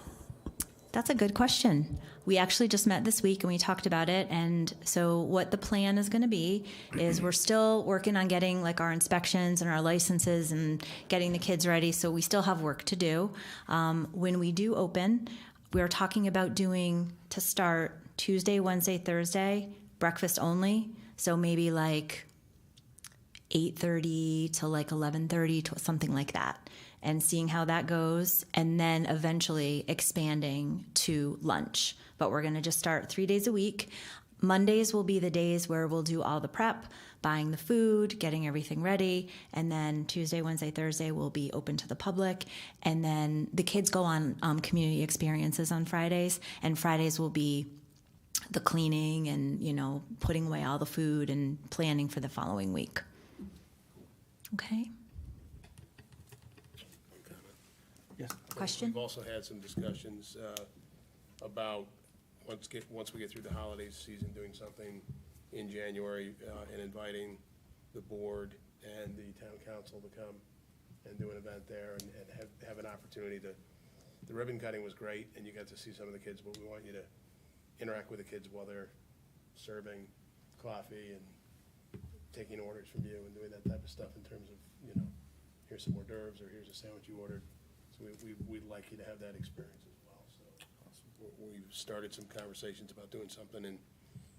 That's a good question. We actually just met this week and we talked about it. And so what the plan is going to be is we're still working on getting like our inspections and our licenses and getting the kids ready. So we still have work to do. When we do open, we're talking about doing, to start, Tuesday, Wednesday, Thursday, breakfast only. So maybe like 8:30 to like 11:30 to something like that. And seeing how that goes, and then eventually expanding to lunch. But we're going to just start 3 days a week. Mondays will be the days where we'll do all the prep, buying the food, getting everything ready, and then Tuesday, Wednesday, Thursday will be open to the public. And then the kids go on community experiences on Fridays, and Fridays will be the cleaning and, putting away all the food and planning for the following week. Okay? Yes. Question? We've also had some discussions about, once we get through the holiday season, doing something in January and inviting the board and the town council to come and do an event there and have an opportunity to, the ribbon cutting was great, and you got to see some of the kids, but we want you to interact with the kids while they're serving coffee and taking orders from you and doing that type of stuff in terms of, here's some hors d'oeuvres, or here's a sandwich you ordered. So we'd like you to have that experience as well. So we've started some conversations about doing something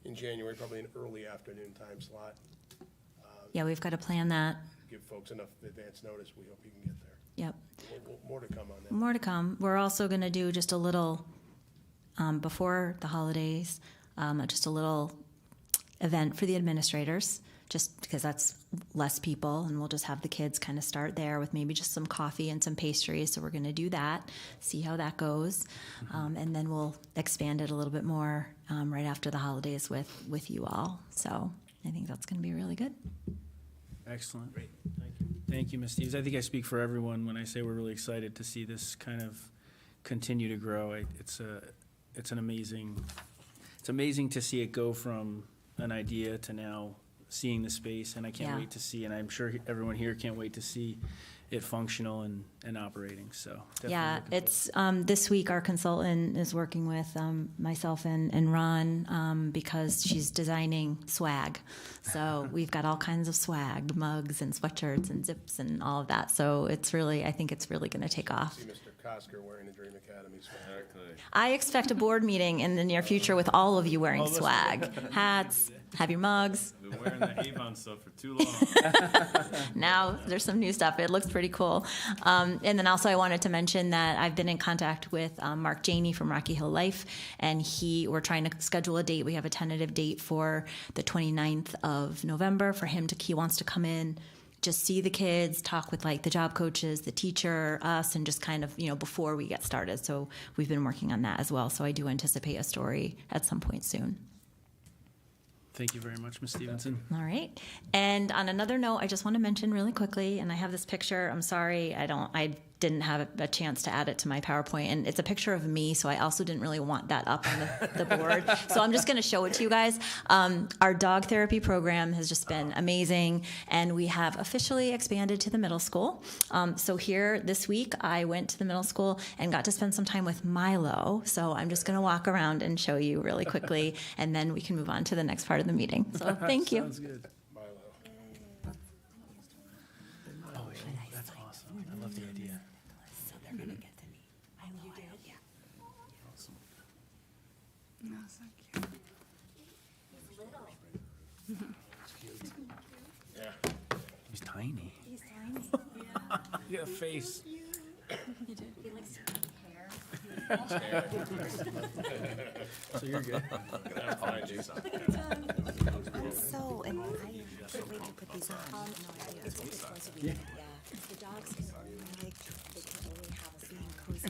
in January, probably an early afternoon time slot. Yeah, we've got to plan that. Give folks enough advance notice. We hope you can get there. Yep. More to come on that. More to come. We're also going to do just a little, before the holidays, just a little event for the administrators, just because that's less people, and we'll just have the kids kind of start there with maybe just some coffee and some pastries. So we're going to do that, see how that goes, and then we'll expand it a little bit more right after the holidays with you all. So I think that's going to be really good. Excellent. Great. Thank you, Ms. Stevens. I think I speak for everyone when I say we're really excited to see this kind of continue to grow. It's amazing to see it go from an idea to now seeing the space, and I can't Yeah. wait to see, and I'm sure everyone here can't wait to see it functional and operating, so. definitely Yeah, looking forward. it's, this week our consultant is working with myself and Ron because she's designing swag. So we've got all kinds of swag, mugs and sweatshirts and zips and all of that. So it's really, I think it's really going to take off. See Mr. Kosker wearing the Dream Academy swag. I expect a board meeting in the near future with all of you wearing All of us. swag, hats, have your mugs. Been wearing the Avon stuff for too long. Now there's some new stuff. It looks pretty cool. And then also I wanted to mention that I've been in contact with Mark Janey from Rocky Hill Life, and we're trying to schedule a date. We have a tentative date for the 29th of November for him he wants to come in, just see the kids, talk with like the job coaches, the teacher, us, and just kind of, before we get started. So we've been working on that as well. So I do anticipate a story at some point soon. Thank you very much, Ms. Stevenson. All right. And on another note, I just want to mention really quickly, and I have this picture. I'm sorry, I didn't have a chance to add it to my PowerPoint, and it's a picture of me, so I also didn't really want that up on the board. So I'm just going to show it to you guys. Our dog therapy program has just been amazing, and we have officially expanded to the middle school. So here this week, I went to the middle school and got to spend some time with Milo. So I'm just going to walk around and show you really quickly, and then we can move on to the next part of the meeting. So thank you. Sounds good. Oh, that's awesome. I love the idea. So they're going to get to meet Milo. Yeah. No, so cute. He's tiny. He's tiny. You got a face. You did. He likes to hair. So you're good. So, and I can't wait to put these on. It's what it's supposed to be. Yeah. The dogs like they can only have us being cozy.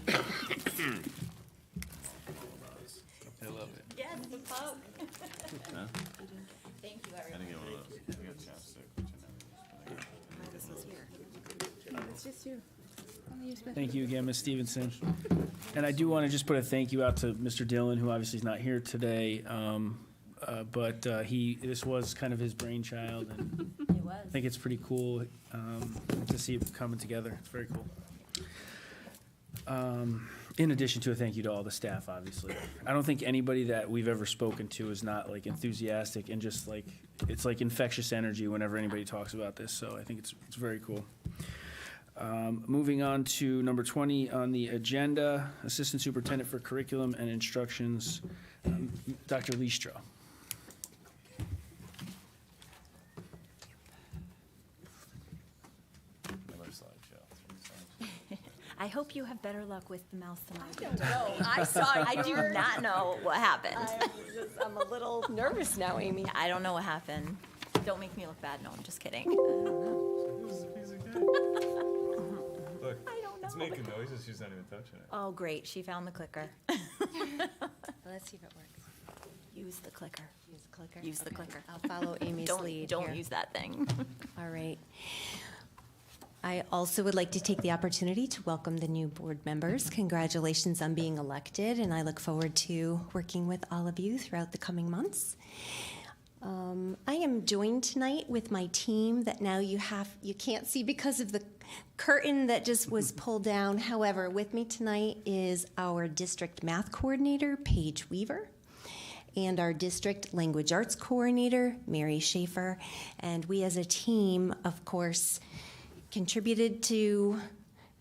I love it. Yes, the pug. Huh? Thank you, I everyone. didn't get one of those. I got chapstick, which I never use. This was here. It's just you. Only you, Smith. Thank you again, Ms. Stevenson. And I do want to just put a thank you out to Mr. Dillon, who obviously is not here today. But this was kind of his brainchild, and It was. I think it's pretty cool to see it coming together. It's very cool. In addition to a thank you to all the staff, obviously. I don't think anybody that we've ever spoken to is not like enthusiastic and just like, it's like infectious energy whenever anybody talks about this. So I think it's very cool. Moving on to number 20 on the agenda, Assistant Superintendent for Curriculum and Instructions, Dr. Leestra. Another slideshow. I hope you have better luck with the mouse than I do. No, I do not know what happened. I'm a little nervous now, Amy. I don't know what happened. Don't make me look bad. No, I'm just kidding. Look, I don't know. it's making noises, she's not even touching it. Oh, great. She found the clicker. Let's see if it works. Use the clicker. Use the clicker? Use the Okay. clicker. I'll follow Amy's lead Don't here. use that thing. All right. I also would like to take the opportunity to welcome the new board members. Congratulations on being elected, and I look forward to working with all of you throughout the coming months. I am joined tonight with my team that now you can't see because of the curtain that just was pulled down. However, with me tonight is our district math coordinator, Paige Weaver, and our district language arts coordinator, Mary Schaefer. And we as a team, of course, contributed to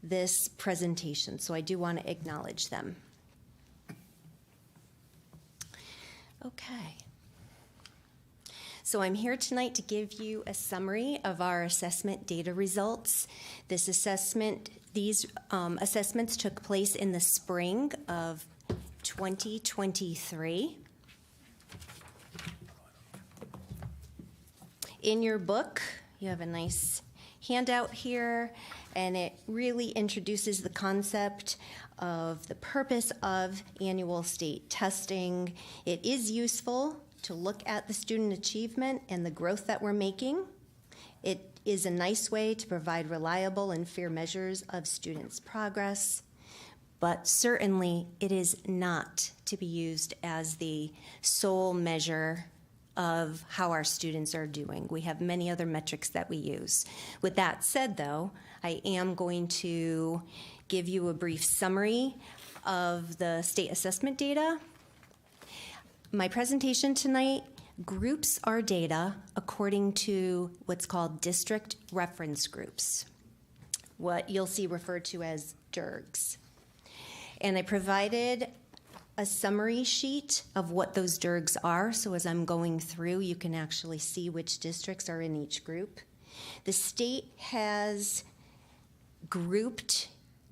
this presentation, so I do want to acknowledge them. Okay. So I'm here tonight to give you a summary of our assessment data results. These assessments took place in the spring of 2023. In your book, you have a nice handout here, and it really introduces the concept of the purpose of annual state testing. It is useful to look at the student achievement and the growth that we're making. It is a nice way to provide reliable and fair measures of students' progress, but certainly it is not to be used as the sole measure of how our students are doing. We have many other metrics that we use. With that said, though, I am going to give you a brief summary of the state assessment data. My presentation tonight groups our data according to what's called district reference groups, what you'll see referred to as DIRGs. And I provided a summary sheet of what those DIRGs are, so as I'm going through, you can actually see which districts are in each group. The state has grouped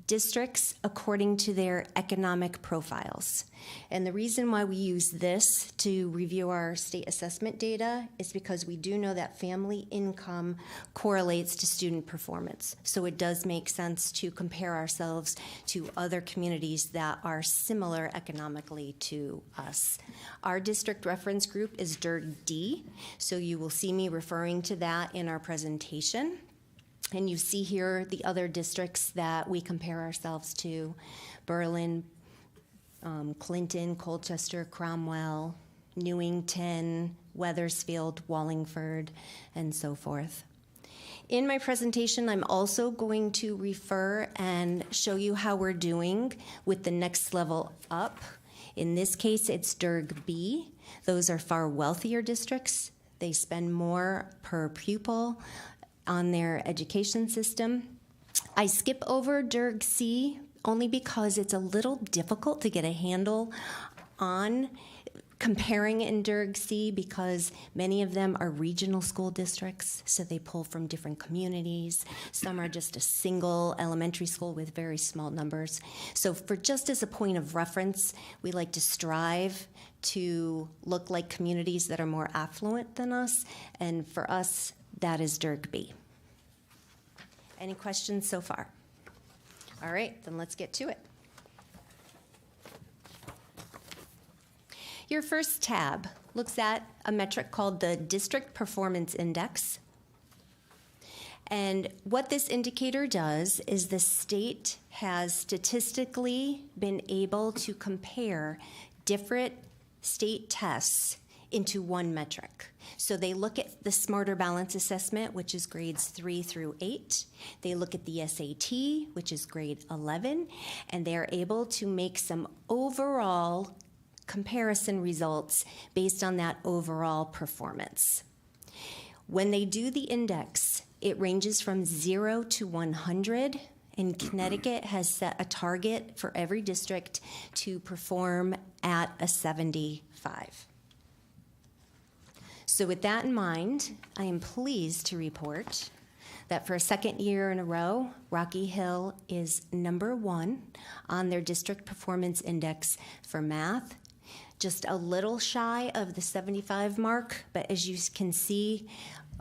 districts according to their economic profiles. And the reason why we use this to review our state assessment data is because we do know that family income correlates to student performance. So it does make sense to compare ourselves to other communities that are similar economically to us. Our district reference group is DIRG D, so you will see me referring to that in our presentation. And you see here the other districts that we compare ourselves to: Berlin, Clinton, Colchester, Cromwell, Newington, Wethersfield, Wallingford, and so forth. In my presentation, I'm also going to refer and show you how we're doing with the next level up. In this case, it's DIRG B. Those are far wealthier districts. They spend more per pupil on their education system. I skip over DIRG C only because it's a little difficult to get a handle on comparing in DIRG C, because many of them are regional school districts, so they pull from different communities. Some are just a single elementary school with very small numbers. So for just as a point of reference, we like to strive to look like communities that are more affluent than us, and for us, that is DIRG B. Any questions so far? All right, then let's get to it. Your first tab looks at a metric called the District Performance Index. And what this indicator does is the state has statistically been able to compare different state tests into one metric. So they look at the Smarter Balance Assessment, which is grades 3 through 8. They look at the SAT, which is grade 11, and they're able to make some overall comparison results based on that overall performance. When they do the index, it ranges from 0 to 100, and Connecticut has set a target for every district to perform at a 75. So with that in mind, I am pleased to report that for a second year in a row, Rocky Hill is #1 on their district performance index for math, just a little shy of the 75 mark, but as you can see,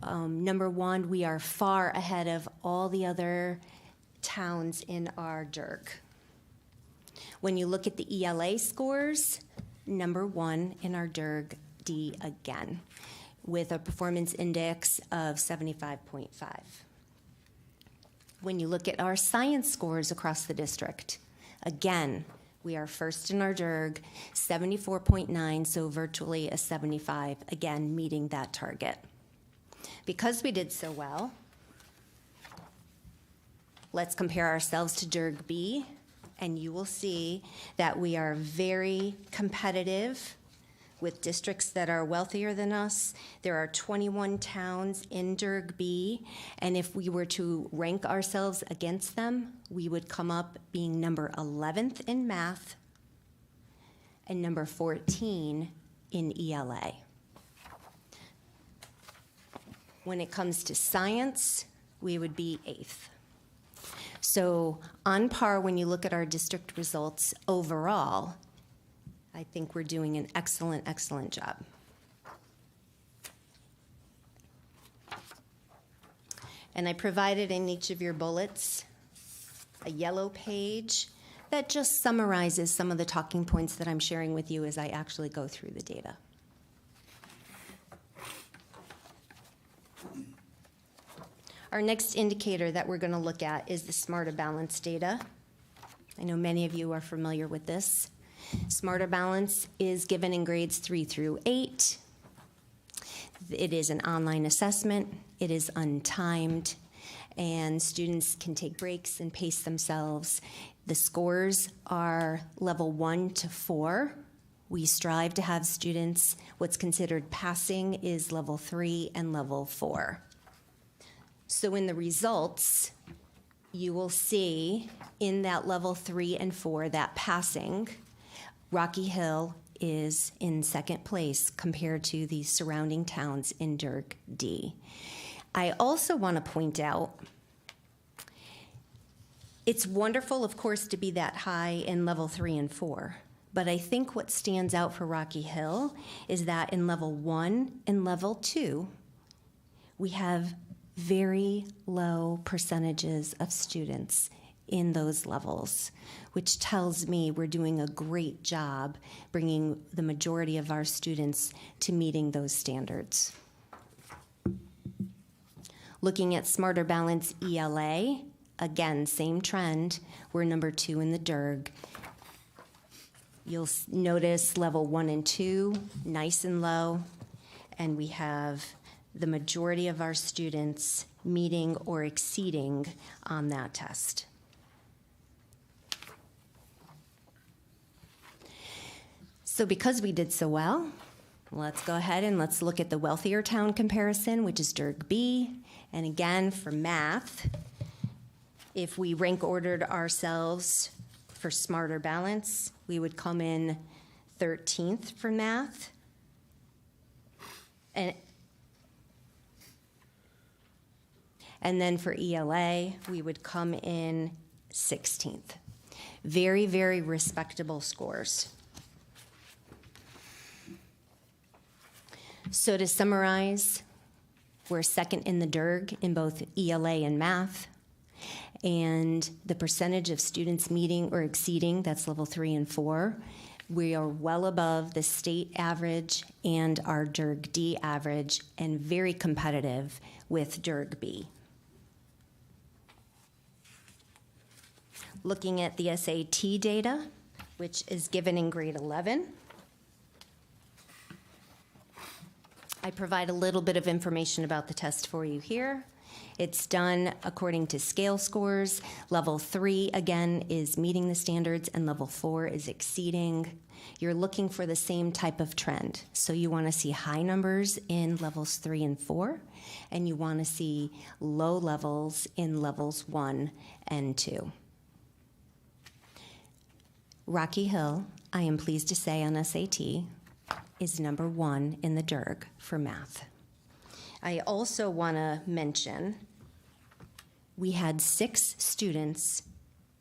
#1, we are far ahead of all the other towns in our DIRG. When you look at the ELA scores, #1 in our DIRG D again, with a performance index of 75.5. When you look at our science scores across the district, again, we are first in our DIRG, 74.9, so virtually a 75, again, meeting that target. Because we did so well, let's compare ourselves to DIRG B, and you will see that we are very competitive with districts that are wealthier than us. There are 21 towns in DIRG B, and if we were to rank ourselves against them, we would come up being number 11th in math and number 14 in ELA. When it comes to science, we would be 8th. So on par when you look at our district results overall, I think we're doing an excellent, excellent job. And I provided in each of your bullets a yellow page that just summarizes some of the talking points that I'm sharing with you as I actually go through the data. Our next indicator that we're going to look at is the Smarter Balance data. I know many of you are familiar with this. Smarter Balance is given in grades 3 through 8. It is an online assessment. It is untimed, and students can take breaks and pace themselves. The scores are level 1 to 4. We strive to have students, what's considered passing is level 3 and level 4. So in the results, you will see in that level 3 and 4, that passing, Rocky Hill is in second place compared to the surrounding towns in Durg D. I also want to point out, it's wonderful, of course, to be that high in level 3 and 4. But I think what stands out for Rocky Hill is that in level 1 and level 2, we have very low percentages of students in those levels, which tells me we're doing a great job bringing the majority of our students to meeting those standards. Looking at Smarter Balance ELA, again, same trend. We're number 2 in the Durg. You'll notice level 1 and 2, nice and low, and we have the majority of our students meeting or exceeding on that test. So because we did so well, let's go ahead and let's look at the wealthier town comparison, which is Durg B. And again, for math, if we rank ordered ourselves for Smarter Balance, we would come in 13th for math. And then for ELA, we would come in 16th. Very, very respectable scores. So to summarize, we're second in the Durg in both ELA and math. And the percentage of students meeting or exceeding, that's level 3 and 4, we are well above the state average and our Durg D average, and very competitive with Durg B. Looking at the SAT data, which is given in grade 11, I provide a little bit of information about the test for you here. It's done according to scale scores. Level 3, again, is meeting the standards, and level 4 is exceeding. You're looking for the same type of trend. So you want to see high numbers in levels 3 and 4, and you want to see low levels in levels 1 and 2. Rocky Hill, I am pleased to say on SAT, is number 1 in the Durg for math. I also want to mention we had 6 students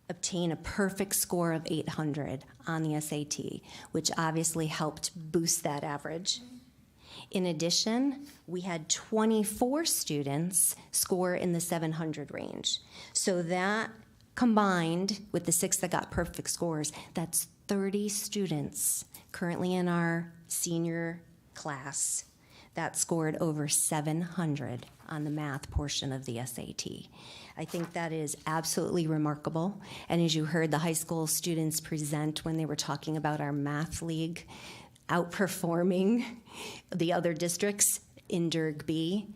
obtain a perfect score of 800 on the SAT, which obviously helped boost that average. In addition, we had 24 students score in the 700 range. So that combined with the 6 that got perfect scores, that's 30 students currently in our senior class that scored over 700 on the math portion of the SAT. I think that is absolutely remarkable. And as you heard the high school students present when they were talking about our math league outperforming the other districts in Durg B,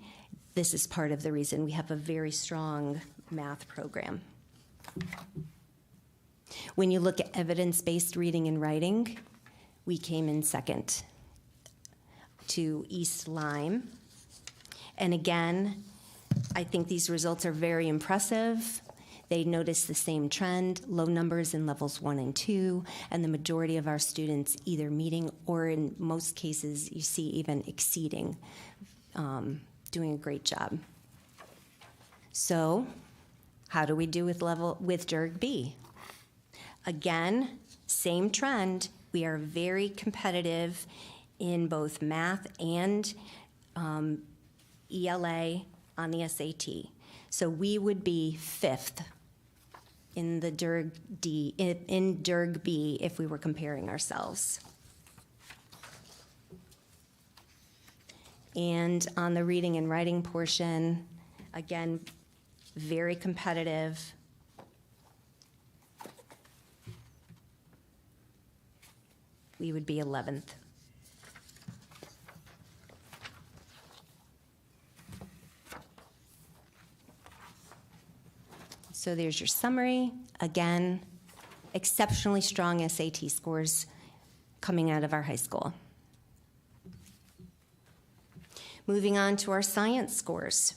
this is part of the reason we have a very strong math program. When you look at evidence-based reading and writing, we came in second to East Lyme. And again, I think these results are very impressive. They notice the same trend, low numbers in levels 1 and 2, and the majority of our students either meeting or in most cases you see even exceeding, doing a great job. So how do we do with Durg B? Again, same trend. We are very competitive in both math and ELA on the SAT. So we would be 5th in the Durg D, in Durg B if we were comparing ourselves. And on the reading and writing portion, again, very competitive. We would be 11th. So there's your summary. Again, exceptionally strong SAT scores coming out of our high school. Moving on to our science scores.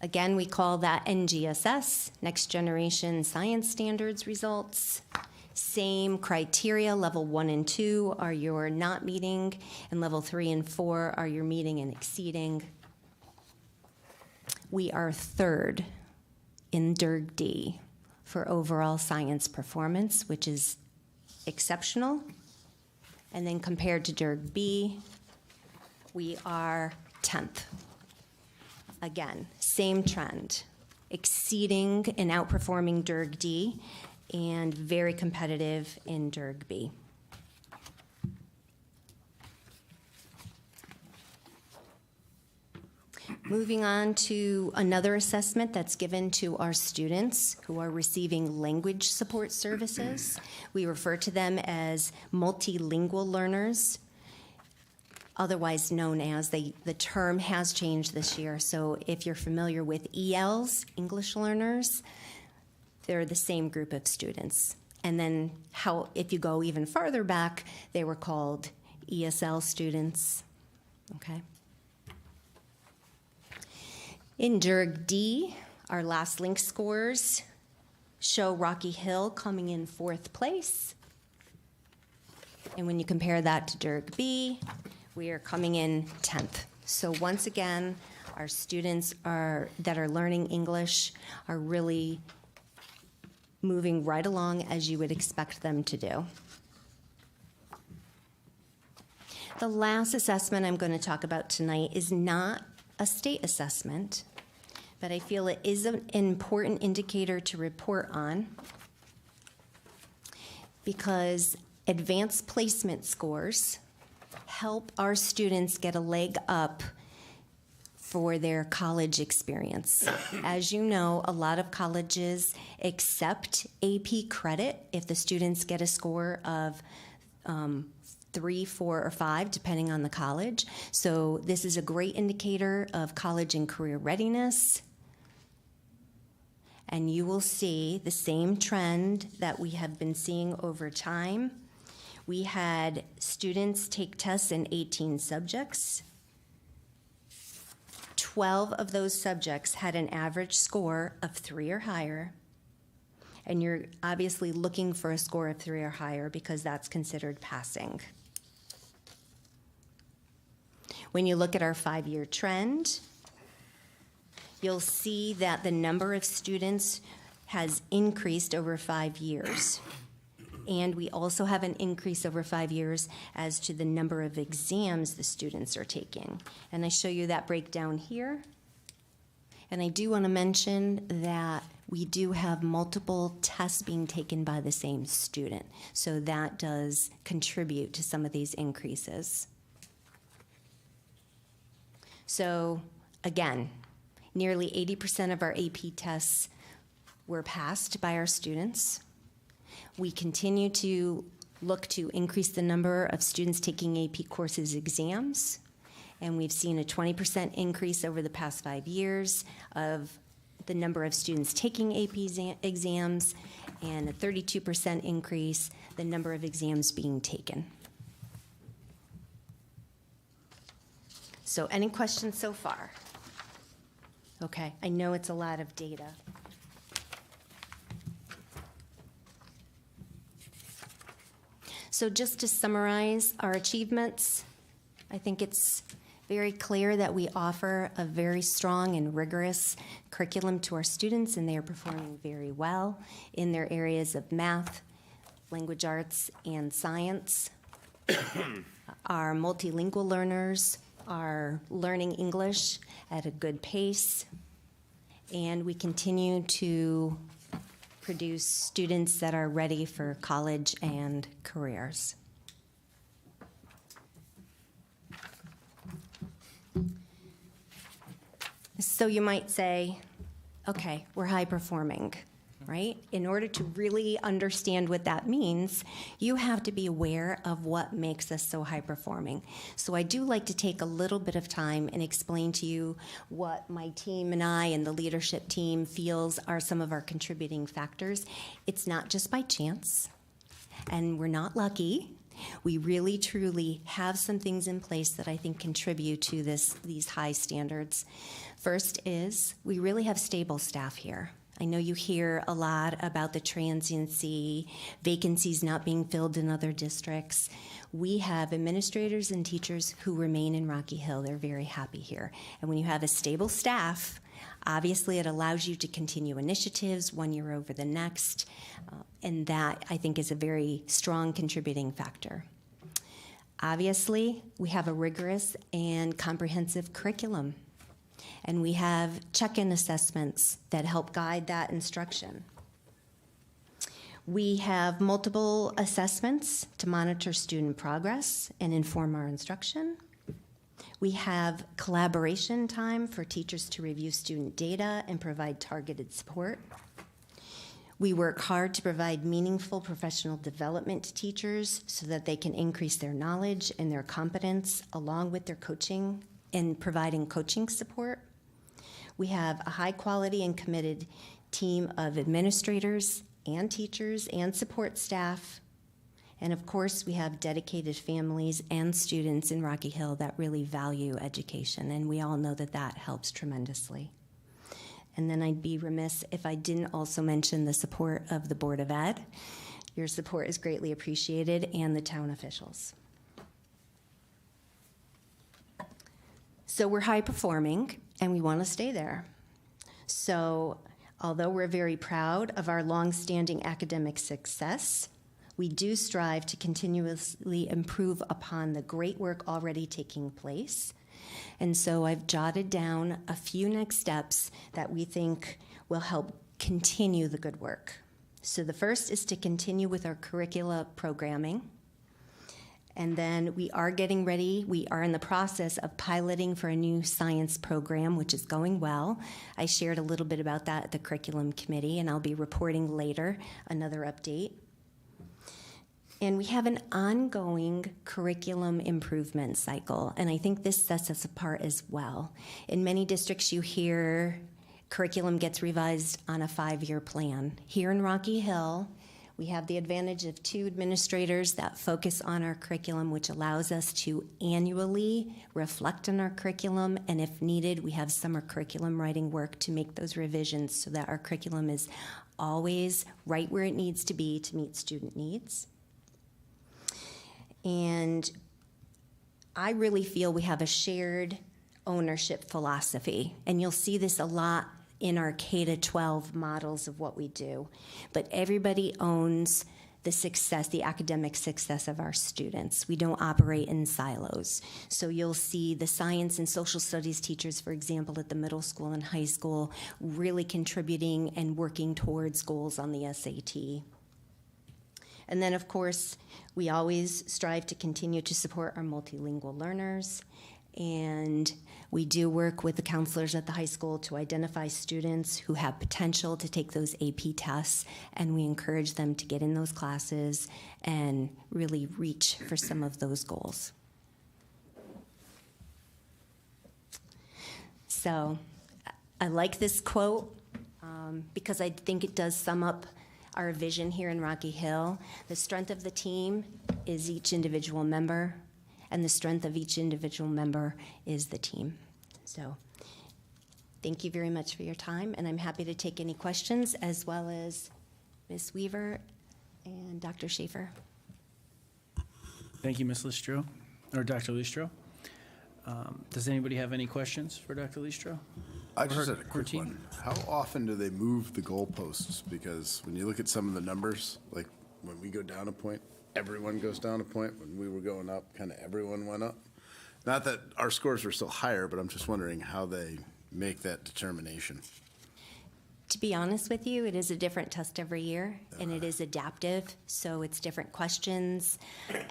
Again, we call that NGSS, Next Generation Science Standards results. Same criteria, level 1 and 2 are your not meeting, and level 3 and 4 are your meeting and exceeding. We are third in DIRG D for overall science performance, which is exceptional. And then compared to DIRG B, we are 10th. Again, same trend, exceeding and outperforming DIRG D and very competitive in DIRG B. Moving on to another assessment that's given to our students who are receiving language support services. We refer to them as multilingual learners, otherwise known as, the term has changed this year. So if you're familiar with ELs, English learners, they're the same group of students. And then if you go even farther back, they were called ESL students, okay? In DIRG D, our last link scores show Rocky Hill coming in 4th place. And when you compare that to DIRG B, we are coming in 10th. So once again, our students that are learning English are really moving right along as you would expect them to do. The last assessment I'm going to talk about tonight is not a state assessment, but I feel it is an important indicator to report on because advanced placement scores help our students get a leg up for their college experience. As you know, a lot of colleges accept AP credit if the students get a score of 3, 4, or 5, depending on the college. So this is a great indicator of college and career readiness. And you will see the same trend that we have been seeing over time. We had students take tests in 18 subjects. 12 of those subjects had an average score of 3 or higher. And you're obviously looking for a score of 3 or higher because that's considered passing. When you look at our 5-year trend, you'll see that the number of students has increased over 5 years. And we also have an increase over 5 years as to the number of exams the students are taking. And I show you that breakdown here. And I do want to mention that we do have multiple tests being taken by the same student. So that does contribute to some of these increases. So again, nearly 80% of our AP tests were passed by our students. We continue to look to increase the number of students taking AP courses exams, and we've seen a 20% increase over the past 5 years of the number of students taking AP exams, and a 32% increase the number of exams being taken. So any questions so far? Okay, I know it's a lot of data. So just to summarize our achievements, I think it's very clear that we offer a very strong and rigorous curriculum to our students, and they are performing very well in their areas of math, language arts, and science. Our multilingual learners are learning English at a good pace, and we continue to produce students that are ready for college and careers. So you might say, okay, we're high performing, right? In order to really understand what that means, you have to be aware of what makes us so high performing. So I do like to take a little bit of time and explain to you what my team and I and the leadership team feels are some of our contributing factors. It's not just by chance, and we're not lucky. We really, truly have some things in place that I think contribute to these high standards. First is we really have stable staff here. I know you hear a lot about the transiency, vacancies not being filled in other districts. We have administrators and teachers who remain in Rocky Hill. They're very happy here. And when you have a stable staff, obviously it allows you to continue initiatives one year over the next, and that, I think, is a very strong contributing factor. Obviously, we have a rigorous and comprehensive curriculum, and we have check-in assessments that help guide that instruction. We have multiple assessments to monitor student progress and inform our instruction. We have collaboration time for teachers to review student data and provide targeted support. We work hard to provide meaningful professional development to teachers so that they can increase their knowledge and their competence along with their coaching and providing coaching support. We have a high quality and committed team of administrators and teachers and support staff. And of course, we have dedicated families and students in Rocky Hill that really value education, and we all know that that helps tremendously. And then I'd be remiss if I didn't also mention the support of the Board of Ed. Your support is greatly appreciated, and the town officials. So we're high performing, and we want to stay there. So although we're very proud of our longstanding academic success, we do strive to continuously improve upon the great work already taking place. And so I've jotted down a few next steps that we think will help continue the good work. So the first is to continue with our curricula programming. And then we are getting ready. We are in the process of piloting for a new science program, which is going well. I shared a little bit about that at the curriculum committee, and I'll be reporting later another update. And we have an ongoing curriculum improvement cycle, and I think this sets us apart as well. In many districts, you hear curriculum gets revised on a 5-year plan. Here in Rocky Hill, we have the advantage of 2 administrators that focus on our curriculum, which allows us to annually reflect on our curriculum, and if needed, we have summer curriculum writing work to make those revisions so that our curriculum is always right where it needs to be to meet student needs. And I really feel we have a shared ownership philosophy, and you'll see this a lot in our K-12 models of what we do. But everybody owns the success, the academic success of our students. We don't operate in silos. So you'll see the science and social studies teachers, for example, at the middle school and high school, really contributing and working towards goals on the SAT. And then, of course, we always strive to continue to support our multilingual learners. And we do work with the counselors at the high school to identify students who have potential to take those AP tests, and we encourage them to get in those classes and really reach for some of those goals. So I like this quote because I think it does sum up our vision here in Rocky Hill. The strength of the team is each individual member, and the strength of each individual member is the team. So thank you very much for your time, and I'm happy to take any questions, as well as Ms. Weaver and Dr. Schaefer. Thank you, Ms. Listro, or Dr. Listro. Does anybody have any questions for Dr. Listro? I just had a quick one. How often do they move the goalposts? Because when you look at some of the numbers, like when we go down a point, everyone goes down a point. When we were going up, kind of everyone went up. Not that our scores were still higher, but I'm just wondering how they make that determination. To be honest with you, it is a different test every year, and it is adaptive, so it's different questions.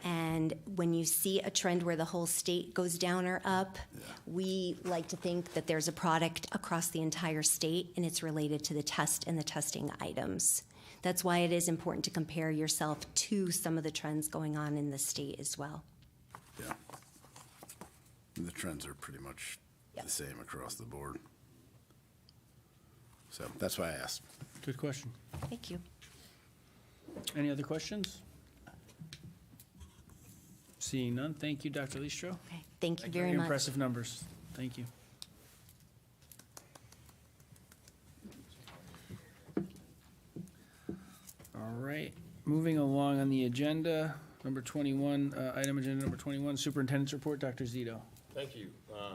And when you see a trend where the whole state goes down or up, we like to think that there's a product across the entire state, and it's related to the test and the testing items. That's why it is important to compare yourself to some of the trends going on in the state as well. Yeah. The trends are pretty much the same across the board. So that's why I asked. Good question. Thank you. Any other questions? Seeing none, thank you, Dr. Listro. Okay, thank you very much. Impressive numbers. Thank you. All right, moving along on the agenda, number 21, item agenda number 21, Superintendent's Report, Dr. Zito. Thank you.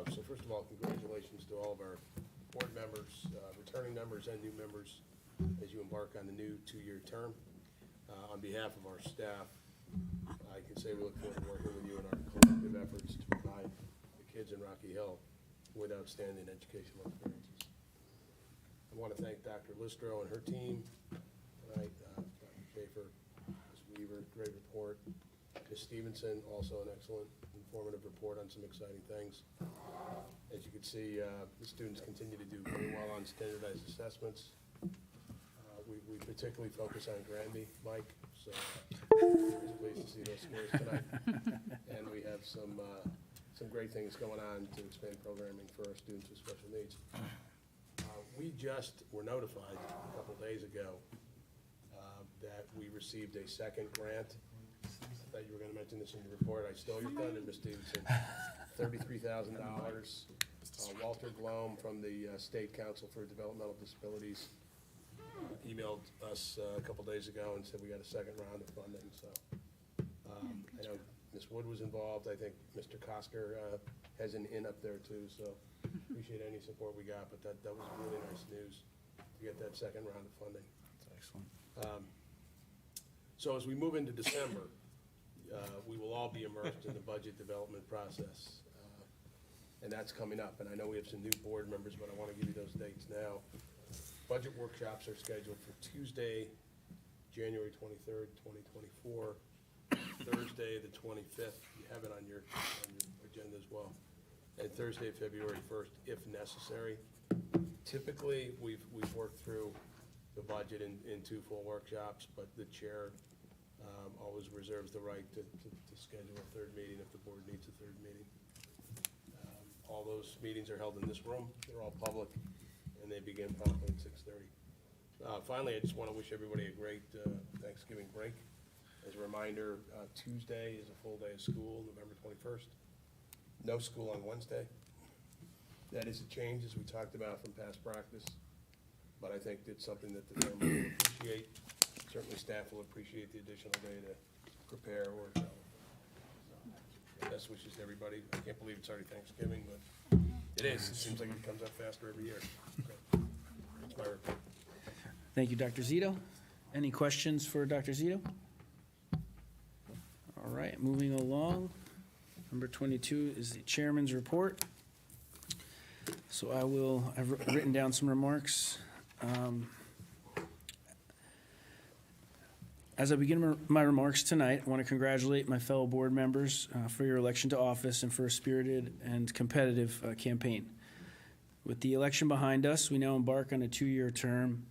So first of all, congratulations to all of our board members, returning members and new members as you embark on the new two-year term. On behalf of our staff, I can say we look forward to working with you in our collective efforts to provide the kids in Rocky Hill with outstanding educational experiences. I want to thank Dr. Listro and her team tonight, Dr. Schaefer, Ms. Weaver, great report. Ms. Stevenson, also an excellent informative report on some exciting things. As you can see, the students continue to do very well on standardized assessments. We particularly focus on Granby, Mike, so pleased to see those scores tonight. And we have some great things going on to expand programming for our students with special needs. We just were notified a couple days ago that we received a second grant. I thought you were going to mention this in your report. I stole your thunder, Ms. Stevenson. $33,000. Walter Glome from the State Council for Developmental Disabilities emailed us a couple days ago and said we got a second round of funding. So I know Ms. Wood was involved. I think Mr. Kosker has an in up there too. So appreciate any support we got. But that was really nice news to get that second round of funding. That's excellent. So as we move into December, we will all be immersed in the budget development process. And that's coming up. And I know we have some new board members, but I want to give you those dates now. Budget workshops are scheduled for Tuesday, January 23rd, 2024, Thursday, the 25th. You have it on your agenda as well. And Thursday, February 1st, if necessary. Typically, we've worked through the budget in two full workshops, but the chair always reserves the right to schedule a third meeting if the board needs a third meeting. All those meetings are held in this room. They're all public, and they begin promptly at 6:30. Finally, I just want to wish everybody a great Thanksgiving break. As a reminder, Tuesday is a full day of school, November 21st. No school on Wednesday. That is a change, as we talked about from past practice, but I think it's something that the family will appreciate. Certainly staff will appreciate the additional day to prepare or travel. Best wishes to everybody. I can't believe it's already Thanksgiving, but it is. It seems like it comes up faster every year. Okay. That's my report. Thank you, Dr. Zito. Any questions for Dr. Zito? All right, moving along. Number 22 is the chairman's report. So I've written down some remarks. As I begin my remarks tonight, I want to congratulate my fellow board members for your election to office and for a spirited and competitive campaign. With the election behind us, we now embark on a 2-year term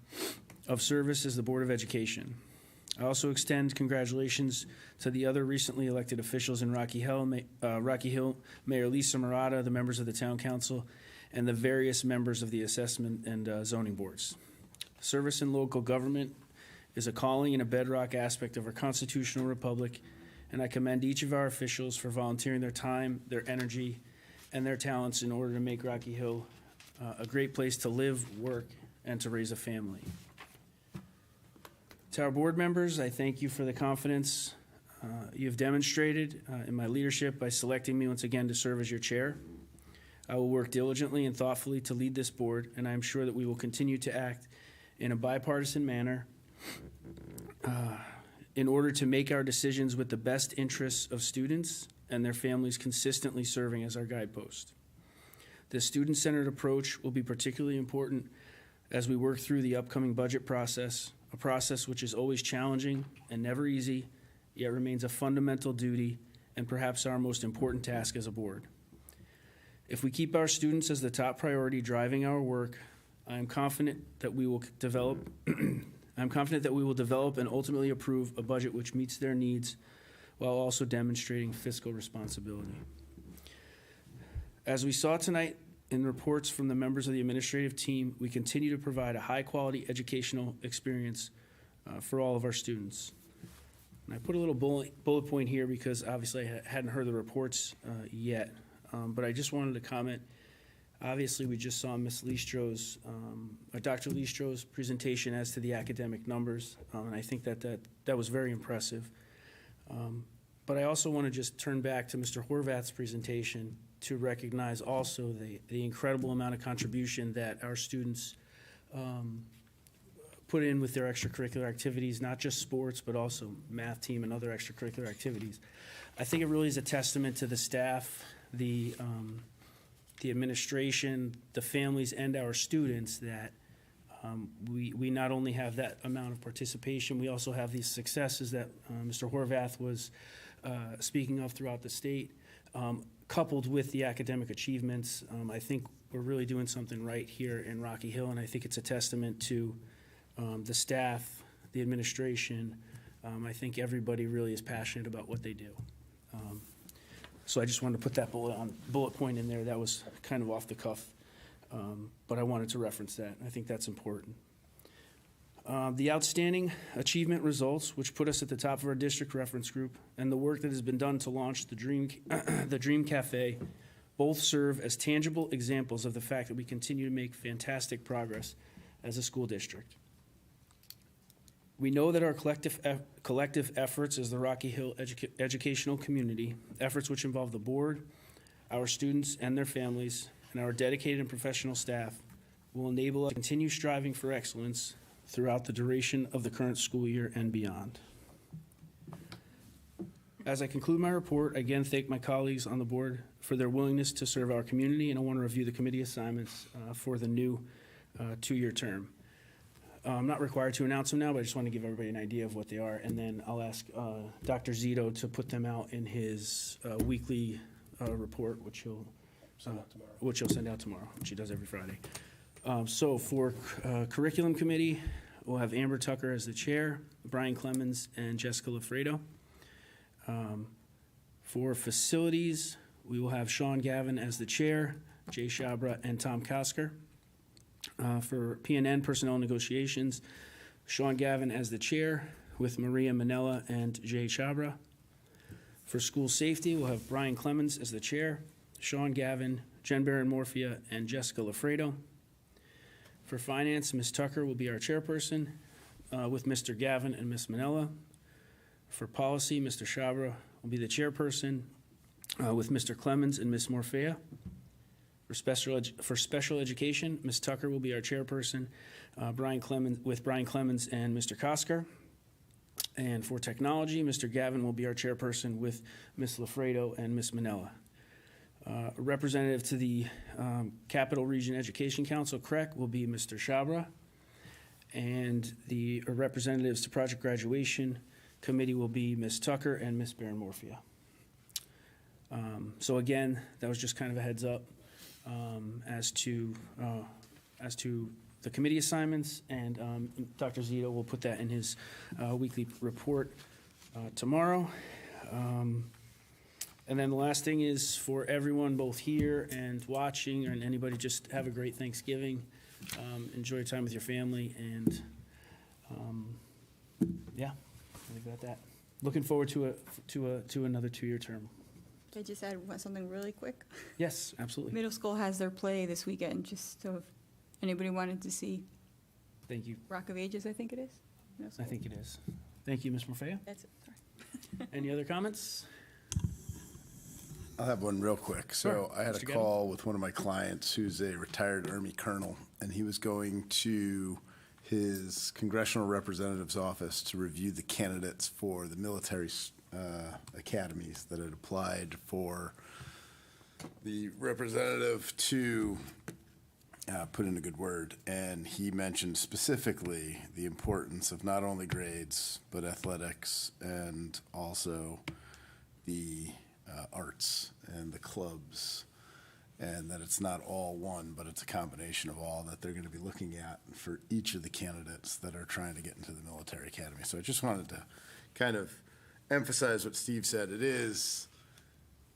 of service as the Board of Education. I also extend congratulations to the other recently elected officials in Rocky Hill, Mayor Lisa Murata, the members of the Town Council, and the various members of the assessment and zoning boards. Service in local government is a calling and a bedrock aspect of our constitutional republic, and I commend each of our officials for volunteering their time, their energy, and their talents in order to make Rocky Hill a great place to live, work, and to raise a family. To our board members, I thank you for the confidence you have demonstrated in my leadership by selecting me once again to serve as your chair. I will work diligently and thoughtfully to lead this board, and I am sure that we will continue to act in a bipartisan manner in order to make our decisions with the best interests of students and their families consistently serving as our guidepost. The student-centered approach will be particularly important as we work through the upcoming budget process, a process which is always challenging and never easy, yet remains a fundamental duty and perhaps our most important task as a board. If we keep our students as the top priority driving our work, I am confident that we will develop and ultimately approve a budget which meets their needs while also demonstrating fiscal responsibility. As we saw tonight in reports from the members of the administrative team, we continue to provide a high-quality educational experience for all of our students. And I put a little bullet point here because obviously I hadn't heard the reports yet, but I just wanted to comment. Obviously, we just saw Ms. Listro's, Dr. Listro's presentation as to the academic numbers, and I think that was very impressive. But I also want to just turn back to Mr. Horvath's presentation to recognize also the incredible amount of contribution that our students put in with their extracurricular activities, not just sports, but also math team and other extracurricular activities. I think it really is a testament to the staff, the administration, the families, and our students that we not only have that amount of participation, we also have these successes that Mr. Horvath was speaking of throughout the state, coupled with the academic achievements. I think we're really doing something right here in Rocky Hill, and I think it's a testament to the staff, the administration. I think everybody really is passionate about what they do. So I just wanted to put that bullet point in there. That was kind of off the cuff, but I wanted to reference that. I think that's important. The outstanding achievement results, which put us at the top of our district reference group, and the work that has been done to launch the Dream Cafe, both serve as tangible examples of the fact that we continue to make fantastic progress as a school district. We know that our collective efforts as the Rocky Hill educational community, efforts which involve the board, our students and their families, and our dedicated and professional staff, will enable us to continue striving for excellence throughout the duration of the current school year and beyond. As I conclude my report, I again thank my colleagues on the board for their willingness to serve our community, and I want to review the committee assignments for the new two-year term. I'm not required to announce them now, but I just want to give everybody an idea of what they are, and then I'll ask Dr. Zito to put them out in his weekly report, which he'll send out tomorrow, which he does every Friday. So for Curriculum Committee, we'll have Amber Tucker as the chair, Brian Clemens and Jessica Lafredo. For Facilities, we will have Sean Gavin as the chair, Jay Shabra and Tom Kosker. For PNN Personnel Negotiations, Sean Gavin as the chair with Maria Manella and Jay Chabra. For School Safety, we'll have Brian Clemens as the chair, Sean Gavin, Jen Barron-Morphia, and Jessica Lafredo. For Finance, Ms. Tucker will be our chairperson with Mr. Gavin and Ms. Manella. For Policy, Mr. Chabra will be the chairperson with Mr. Clemens and Ms. Morphea. For special education, Ms. Tucker will be our chairperson, Brian Clemens and Mr. Kosker. And for technology, Mr. Gavin will be our chairperson with Ms. Lafredo and Ms. Manella. A representative to the Capital Region Education Council, CREC, will be Mr. Chabra. And the representatives to Project Graduation Committee will be Ms. Tucker and Ms. Barron-Morphia. So again, that was just kind of a heads up. As to the committee assignments, and Dr. Zito will put that in his weekly report tomorrow. And then the last thing is for everyone both here and watching, and anybody, just have a great Thanksgiving. Enjoy time with your family, and yeah, I'll leave it at that. Looking forward to another two-year term. I just add something really quick. Yes, absolutely. Middle school has their play this weekend, just so if anybody wanted to see Thank you. Rock of Ages, I think it is. I think it is. Thank you, Ms. Morfeo. That's it, sorry. Any other comments? I'll have one real quick. So Sure. I had Mr. a Gavin? call with one of my clients who's a retired Army colonel, and he was going to his congressional representative's office to review the candidates for the military academies that had applied for the representative to put in a good word, and he mentioned specifically the importance of not only grades, but athletics and also the arts and the clubs, and that it's not all one, but it's a combination of all that they're going to be looking at for each of the candidates that are trying to get into the military academy. So I just wanted to kind of emphasize what Steve said. It is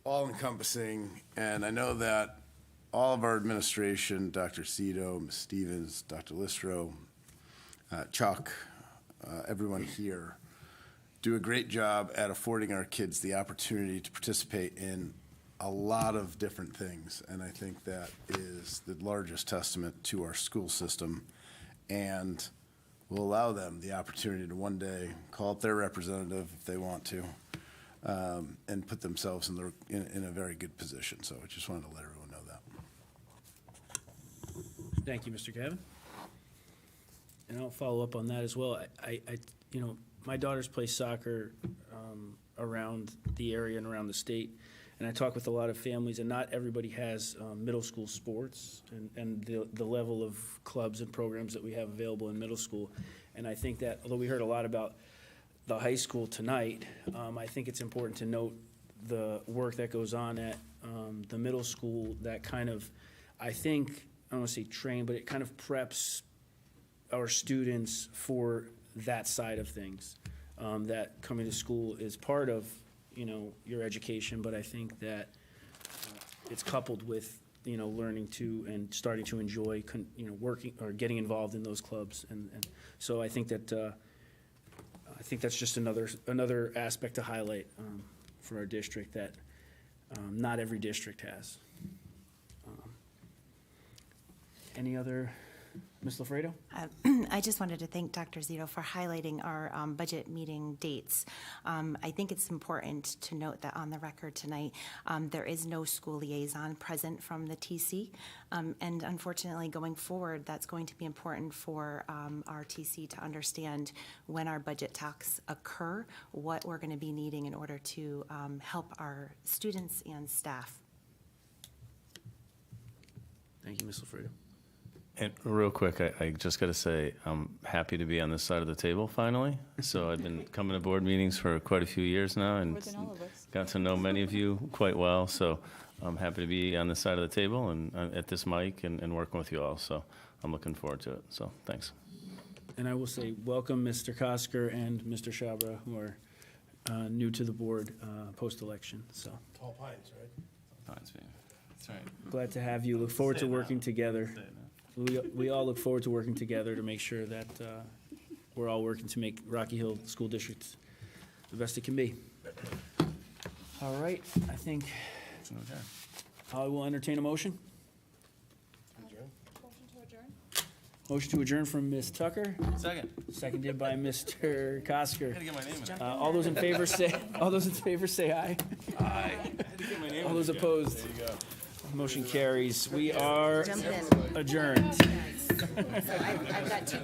all-encompassing, and I know that all of our administration, Dr. Cito, Ms. Stevens, Dr. Listro, Chuck, everyone here, do a great job at affording our kids the opportunity to participate in a lot of different things. And I think that is the largest testament to our school system, and will allow them the opportunity to one day call up their representative if they want to, and put themselves in a very good position. So I just wanted to let everyone know that. Thank you, Mr. Gavin. And I'll follow up on that as well. You know, my daughters play soccer around the area and around the state, and I talk with a lot of families, and not everybody has middle school sports and the level of clubs and programs that we have available in middle school. And I think that, although we heard a lot about the high school tonight, I think it's important to note the work that goes on at the middle school that kind of, I think, I don't want to say train, but it kind of preps our students for that side of things. That coming to school is part of, you know, your education, but I think that it's coupled with, you know, learning to and starting to enjoy, you know, working or getting involved in those clubs. And so I think that, that's just another aspect to highlight for our district that not every district has. Any other, Ms. Lafredo? I just wanted to thank Dr. Zito for highlighting our budget meeting dates. I think it's important to note that on the record tonight, there is no school liaison present from the TC. And unfortunately, going forward, that's going to be important for our TC to understand when our budget talks occur, what we're going to be needing in order to help our students and staff. Thank you, Ms. Lafredo. And real quick, I just got to say, I'm happy to be on this side of the table finally. So I've been coming to board meetings for quite a few years now and More than all of us. got to know many of you quite well. So I'm happy to be on this side of the table and at this mic and working with you all. So I'm looking forward to it. So thanks. And I will say, welcome Mr. Kosker and Mr. Shabra, who are new to the board post-election. So Tall Pines, right? That's right. glad to have you. Look forward to Say it now. working together. We all look forward to working together to make sure that we're all working to make Rocky Hill School District the best it can be. All right, I think I will entertain a motion. Motion to adjourn from Ms. Tucker, Second. seconded by Mr. Kosker. Gotta get my name in it. All those in favor say aye. Aye. Get my name All in those it. opposed? There you go. Motion carries. We are Jump in. adjourned. So I've got two